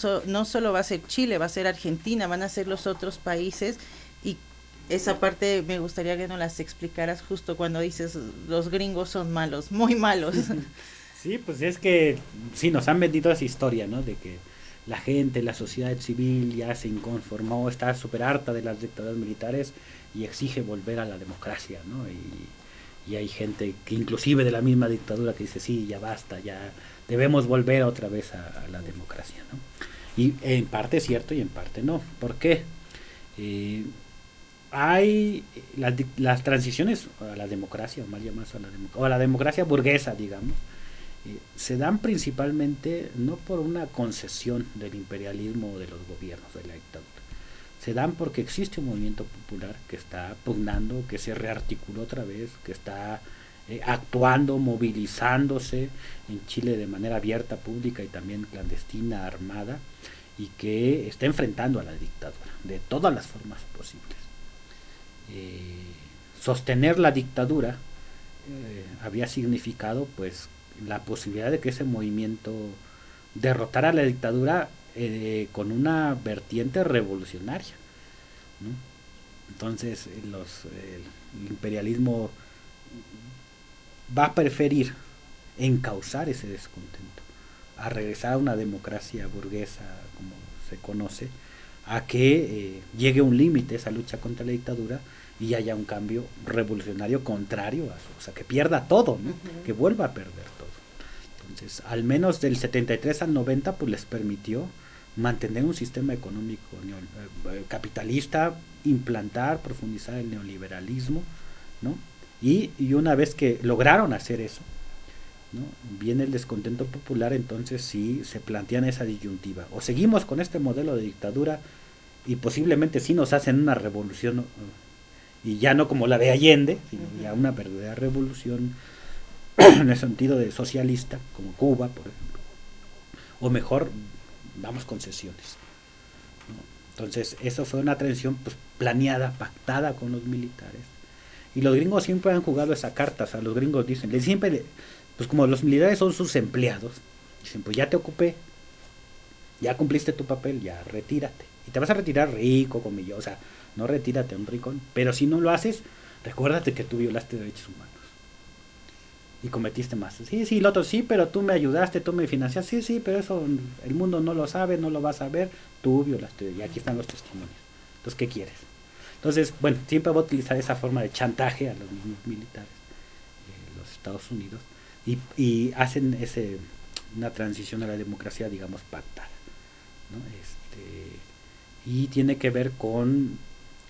solo va a ser Chile, va a ser Argentina, van a ser los otros países, y esa parte me gustaría que nos las explicaras justo cuando dices los gringos son malos, muy malos. Sí, pues es que sí, nos han vendido esa historia, ¿no? De que la gente, la sociedad civil ya se inconformó, está súper harta de las dictaduras militares y exige volver a la democracia, ¿no? Y hay gente que inclusive de la misma dictadura que dice, sí, ya basta, ya debemos volver otra vez a la democracia, ¿no? Y en parte es cierto y en parte no. ¿Por qué? Hay las transiciones a la democracia, o más llamadas a la democracia burguesa, digamos, se dan principalmente no por una concesión del imperialismo o de los gobiernos de la dictadura. Se dan porque existe un movimiento popular que está pugnando, que se rearticuló otra vez, que está actuando, movilizándose en Chile de manera abierta, pública y también clandestina, armada, y que está enfrentando a la dictadura de todas las formas posibles. Sostener la dictadura había significado pues la posibilidad de que ese movimiento derrotara a la dictadura con una vertiente revolucionaria, ¿no? Entonces el imperialismo va a preferir encauzar ese descontento a regresar a una democracia burguesa como se conoce, a que llegue un límite esa lucha contra la dictadura y haya un cambio revolucionario contrario a eso, o sea, que pierda todo, ¿no? Que vuelva a perder todo. Entonces, al menos del 73 al 90, pues les permitió mantener un sistema económico capitalista, implantar, profundizar el neoliberalismo, ¿no? Y una vez que lograron hacer eso, ¿no? Viene el descontento popular, entonces sí se plantean esa disyuntiva. O seguimos con este modelo de dictadura y posiblemente sí nos hacen una revolución, y ya no como la de Allende, sino ya una verdadera revolución en el sentido de socialista, como Cuba, por ejemplo. O mejor, damos concesiones, ¿no? Entonces, eso fue una transición pues, planeada, pactada con los militares. Y los gringos siempre han jugado esa carta, o sea, los gringos dicen, pues como los militares son sus empleados, dicen, pues ya te ocupé, ya cumpliste tu papel, ya retírate. Y te vas a retirar rico, con millones, o sea, no retírate un ricón, pero si no lo haces, recuérdate que tú violaste derechos humanos y cometiste más. Sí, el otro sí, pero tú me ayudaste, tú me financiaste, sí, pero eso el mundo no lo sabe, no lo va a saber, tú violaste, y aquí están los testimonios. Entonces, ¿qué quieres? Entonces, bueno, siempre va a utilizar esa forma de chantaje a los mismos militares de los Estados Unidos y hacen una transición a la democracia, digamos, pactada, ¿no? Y tiene que ver con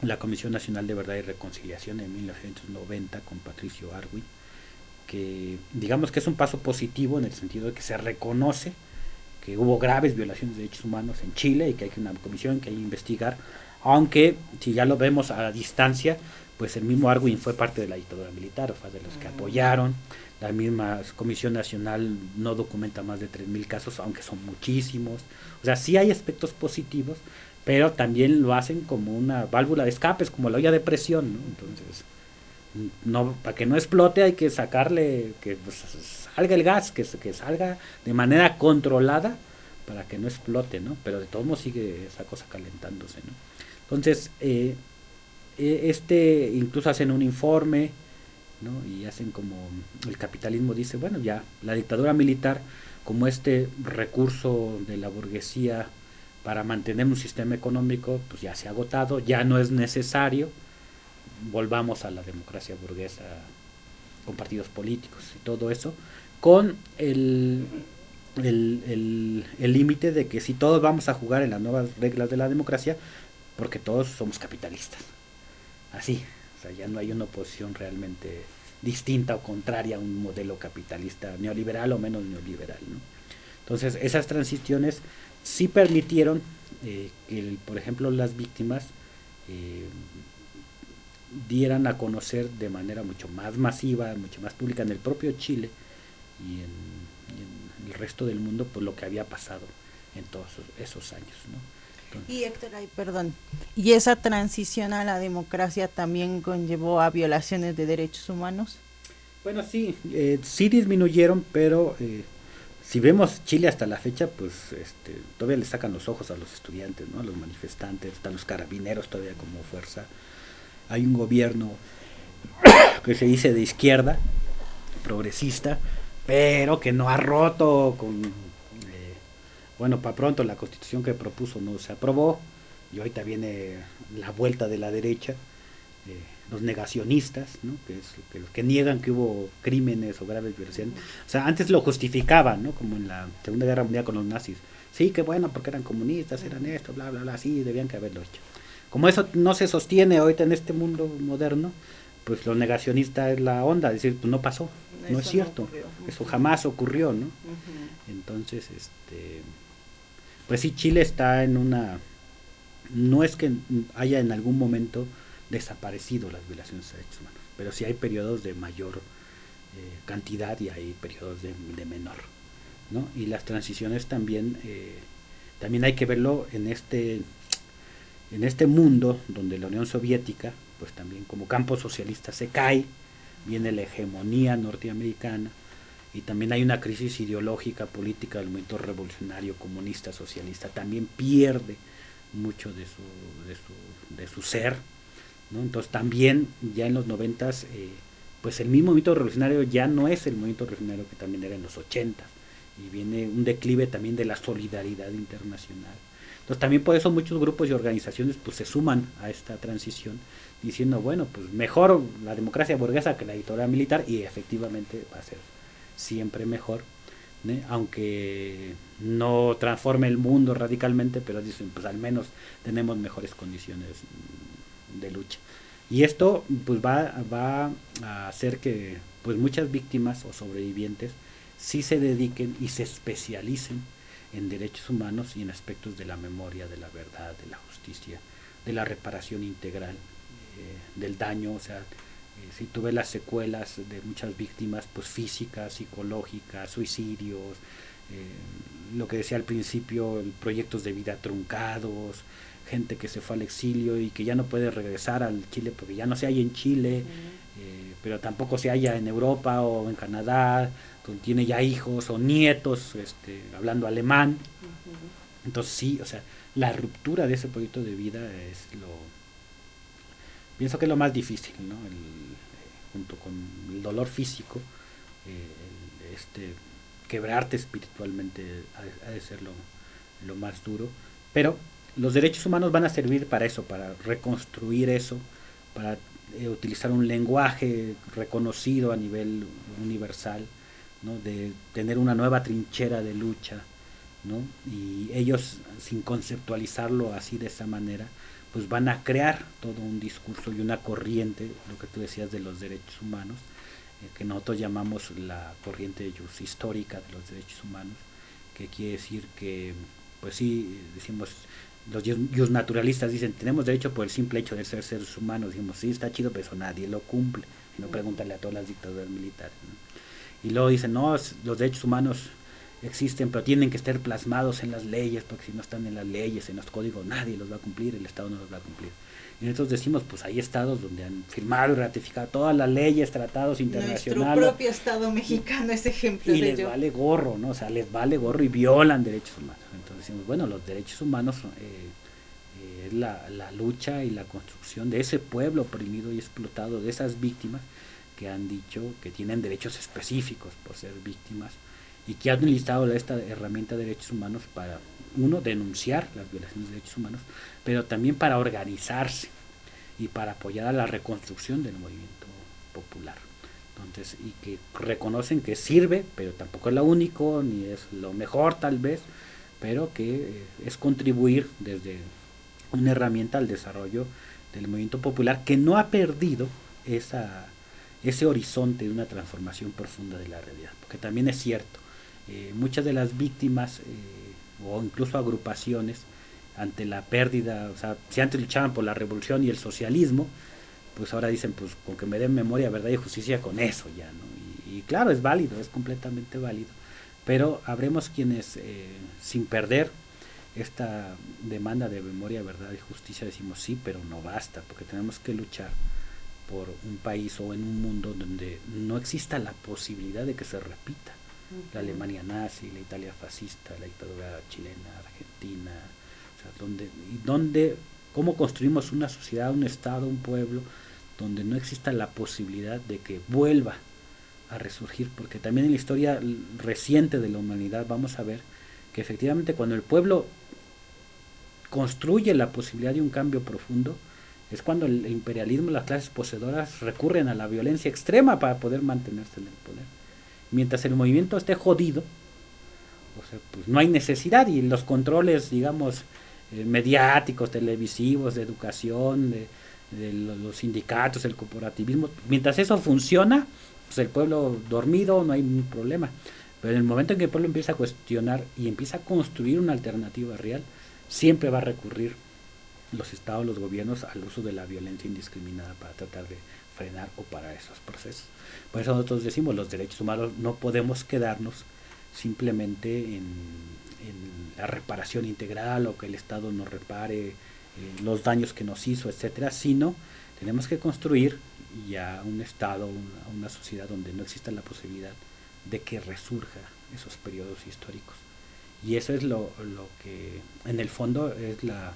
la Comisión Nacional de Verdad y Reconciliación en 1990 con Patricio Aylwin, que digamos que es un paso positivo en el sentido de que se reconoce que hubo graves violaciones de derechos humanos en Chile y que hay una comisión que hay que investigar, aunque si ya lo vemos a distancia, pues el mismo Aylwin fue parte de la dictadura militar, fue de los que apoyaron. La misma Comisión Nacional no documenta más de 3,000 casos, aunque son muchísimos. O sea, sí hay aspectos positivos, pero también lo hacen como una válvula de escape, como la olla de presión, ¿no? Entonces, no, para que no explote hay que sacarle, que pues, salga el gas, que salga de manera controlada para que no explote, ¿no? Pero de todos modos sigue esa cosa calentándose, ¿no? Entonces, incluso hacen un informe, ¿no? Y hacen como el capitalismo dice, bueno, ya la dictadura militar como recurso de la burguesía para mantener un sistema económico, pues ya se ha agotado, ya no es necesario, volvamos a la democracia burguesa con partidos políticos y todo eso, con el límite de que si todos vamos a jugar en las nuevas reglas de la democracia, porque todos somos capitalistas. Así, o sea, ya no hay una oposición realmente distinta o contraria a un modelo capitalista neoliberal o menos neoliberal, ¿no? Entonces, esas transiciones sí permitieron que, por ejemplo, las víctimas dieran a conocer de manera mucho más masiva, mucho más pública en el propio Chile y en el resto del mundo, pues lo que había pasado en todos esos años, ¿no? Entonces, y Héctor, perdón, ¿y esa transición a la democracia también conllevó a violaciones de derechos humanos? Bueno, sí, sí disminuyeron, pero si vemos Chile hasta la fecha, pues todavía le sacan los ojos a los estudiantes, ¿no? A los manifestantes, están los carabineros todavía como fuerza. Hay un gobierno que se dice de izquierda, progresista, pero que no ha roto con... bueno, para pronto la constitución que propuso no se aprobó, y ahorita viene la vuelta de la derecha, los negacionistas, ¿no? que niegan que hubo crímenes o graves violaciones. O sea, antes lo justificaban, ¿no? Como en la Segunda Guerra Mundial con los nazis. Sí, que bueno, porque eran comunistas, eran esto, bla, bla, bla, sí, debían que haberlo hecho. Como eso no se sostiene ahorita en este mundo moderno, pues lo negacionista es la onda, es decir, pues no pasó, no es cierto, eso jamás ocurrió, ¿no? Entonces, pues sí, Chile está en una... No es que haya en algún momento desaparecido las violaciones de derechos humanos, pero sí hay periodos de mayor cantidad y hay periodos de menor, ¿no? Y las transiciones también hay que verlo en este mundo donde la Unión Soviética, pues también como campo socialista se cae, viene la hegemonía norteamericana y también hay una crisis ideológica, política del movimiento revolucionario, comunista, socialista, también pierde mucho de su ser, ¿no? Entonces también ya en los 90s, pues el mismo movimiento revolucionario ya no es el movimiento revolucionario que también era en los 80s, y viene un declive también de la solidaridad internacional. Entonces también por eso muchos grupos y organizaciones pues se suman a esta transición diciendo, bueno, pues mejor la democracia burguesa que la dictadura militar, y efectivamente va a ser siempre mejor, ¿no? Aunque no transforme el mundo radicalmente, pero dicen, pues al menos tenemos mejores condiciones de lucha. Y esto pues va a hacer que pues muchas víctimas o sobrevivientes sí se dediquen y se especialicen en derechos humanos y en aspectos de la memoria, de la verdad, de la justicia, de la reparación integral, del daño. O sea, si tú ves las secuelas de muchas víctimas, pues físicas, psicológicas, suicidios, lo que decía al principio, proyectos de vida truncados, gente que se fue al exilio y que ya no puede regresar al Chile porque ya no se halla en Chile, pero tampoco se halla en Europa o en Canadá, donde tiene ya hijos o nietos hablando alemán. Entonces sí, o sea, la ruptura de ese proyecto de vida es pienso que es lo más difícil, ¿no? Junto con el dolor físico, quebrarte espiritualmente ha de ser lo más duro, pero los derechos humanos van a servir para eso, para reconstruir eso, para utilizar un lenguaje reconocido a nivel universal, ¿no? De tener una nueva trinchera de lucha, ¿no? Y ellos, sin conceptualizarlo así de esa manera, pues van a crear todo un discurso y una corriente, lo que tú decías de los derechos humanos, que nosotros llamamos la corriente histórica de los derechos humanos, que quiere decir que, pues sí, decimos, los naturalistas dicen, tenemos derecho por el simple hecho de ser seres humanos. Decimos, sí, está chido, pero eso nadie lo cumple. Y no pregúntale a todas las dictaduras militares, ¿no? Y luego dicen, no, los derechos humanos existen, pero tienen que estar plasmados en las leyes, porque si no están en las leyes, en los códigos, nadie los va a cumplir, el Estado no los va a cumplir. Y nosotros decimos, pues hay estados donde han firmado y ratificado todas las leyes, tratados internacionales. Nuestro propio Estado mexicano es ejemplo y de les ello. Vale gorro, ¿no? O sea, les vale gorro y violan derechos humanos. Entonces decimos, bueno, los derechos humanos es la lucha y la construcción de ese pueblo oprimido y explotado, de esas víctimas que han dicho que tienen derechos específicos por ser víctimas, y que han utilizado esta herramienta de derechos humanos para, uno, denunciar las violaciones de derechos humanos, pero también para organizarse y para apoyar a la reconstrucción del movimiento popular. Entonces, y que reconocen que sirve, pero tampoco es lo único, ni es lo mejor tal vez, pero que es contribuir desde una herramienta al desarrollo del movimiento popular, que no ha perdido ese horizonte de una transformación profunda de la realidad, porque también es cierto, muchas de las víctimas o incluso agrupaciones ante la pérdida, o sea, si antes luchaban por la revolución y el socialismo, pues ahora dicen, pues con que me den memoria, verdad y justicia, con eso ya, ¿no? Y claro, es válido, es completamente válido, pero habremos quienes sin perder esta demanda de memoria, verdad y justicia, decimos sí, pero no basta, porque tenemos que luchar por un país o en un mundo donde no exista la posibilidad de que se repita la Alemania nazi, la Italia fascista, la dictadura chilena, argentina, o sea, cómo construimos una sociedad, un estado, un pueblo, donde no exista la posibilidad de que vuelva a resurgir, porque también en la historia reciente de la humanidad vamos a ver que efectivamente cuando el pueblo construye la posibilidad de un cambio profundo, es cuando el imperialismo y las clases poseedoras recurren a la violencia extrema para poder mantenerse en el poder. Mientras el movimiento esté jodido, o sea, pues no hay necesidad, y los controles, digamos, mediáticos, televisivos, de educación, de los sindicatos, el corporativismo, mientras eso funciona, pues el pueblo dormido, no hay ningún problema. Pero en el momento en que el pueblo empieza a cuestionar y empieza a construir una alternativa real, siempre va a recurrir los estados, los gobiernos al uso de la violencia indiscriminada para tratar de frenar o parar esos procesos. Por eso nosotros decimos, los derechos humanos no podemos quedarnos simplemente en la reparación integral o que el Estado nos repare los daños que nos hizo, etcétera, sino tenemos que construir ya un Estado, una sociedad donde no exista la posibilidad de que resurja esos periodos históricos. Y eso es lo que en el fondo es la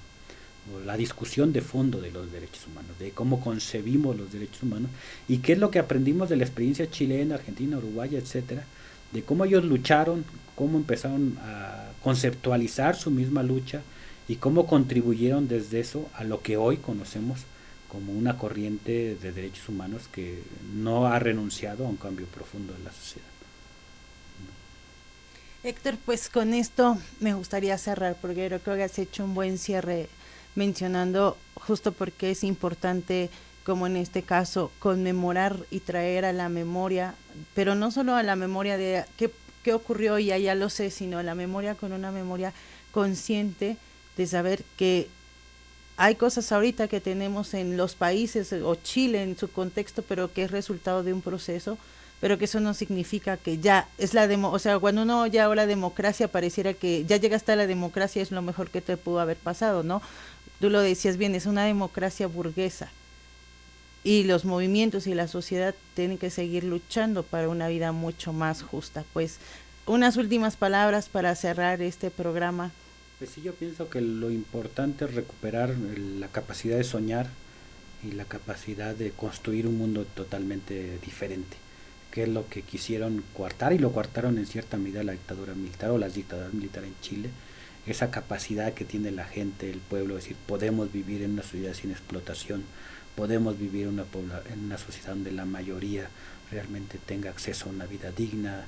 discusión de fondo de los derechos humanos, de cómo concebimos los derechos humanos y qué es lo que aprendimos de la experiencia chilena, argentina, uruguaya, etcétera, de cómo ellos lucharon, cómo empezaron a conceptualizar su misma lucha y cómo contribuyeron desde eso a lo que hoy conocemos como una corriente de derechos humanos que no ha renunciado a un cambio profundo en la sociedad. Héctor, pues con esto me gustaría cerrar, porque creo que has hecho un buen cierre mencionando justo porque es importante, como en este caso, conmemorar y traer a la memoria, pero no solo a la memoria de qué ocurrió y ya lo sé, sino a la memoria con una memoria consciente de saber que hay cosas ahorita que tenemos en los países o Chile en su contexto, pero que es resultado de un proceso, pero que eso no significa que ya es o sea, cuando uno ya habla de democracia pareciera que ya llega hasta la democracia es lo mejor que te pudo haber pasado, ¿no? Tú lo decías bien, es una democracia burguesa y los movimientos y la sociedad tienen que seguir luchando para una vida mucho más justa. Pues unas últimas palabras para cerrar este programa. Pues sí, yo pienso que lo importante es recuperar la capacidad de soñar y la capacidad de construir un mundo totalmente diferente, que es lo que quisieron coartar y lo coartaron en cierta medida la dictadura militar o las dictaduras militares en Chile, esa capacidad que tiene la gente, el pueblo, es decir, podemos vivir en una sociedad sin explotación, podemos vivir en una sociedad donde la mayoría realmente tenga acceso a una vida digna.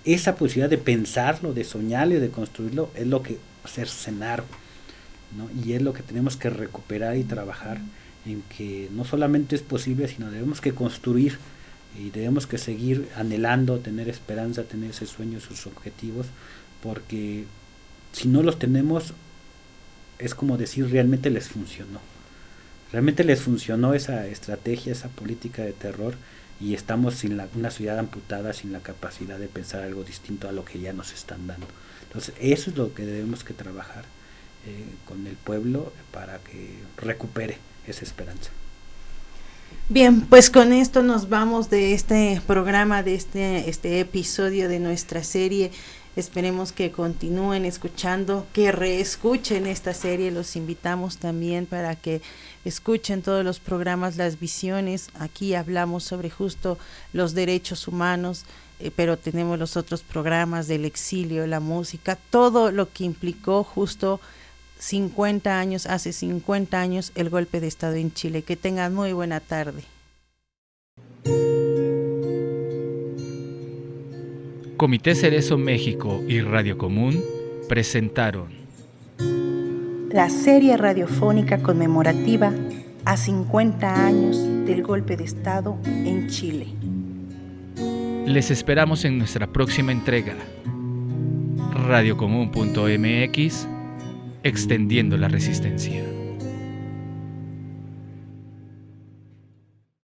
Esa posibilidad de pensarlo, de soñarlo y de construirlo es lo que hacer cenar, ¿no? Y es lo que tenemos que recuperar y trabajar en que no solamente es posible, sino debemos que construir y debemos que seguir anhelando, tener esperanza, tener ese sueño, sus objetivos, porque si no los tenemos es como decir realmente les funcionó esa estrategia, esa política de terror, y estamos sin una sociedad amputada, sin la capacidad de pensar algo distinto a lo que ya nos están dando. Entonces eso es lo que debemos que trabajar con el pueblo para que recupere esa esperanza. Bien, pues con esto nos vamos de este programa, de este episodio de nuestra serie. Esperemos que continúen escuchando, que reescuchen esta serie. Los invitamos también para que escuchen todos los programas, las visiones. Aquí hablamos sobre justo los derechos humanos, pero tenemos los otros programas del exilio, la música, todo lo que implicó justo hace 50 años el golpe de Estado en Chile. Que tengan muy buena tarde. Comité Cerezo México y Radio Común presentaron la serie radiofónica conmemorativa a 50 años del golpe de Estado en Chile. Les esperamos en nuestra próxima entrega. Radiocomún.mx, extendiendo la resistencia.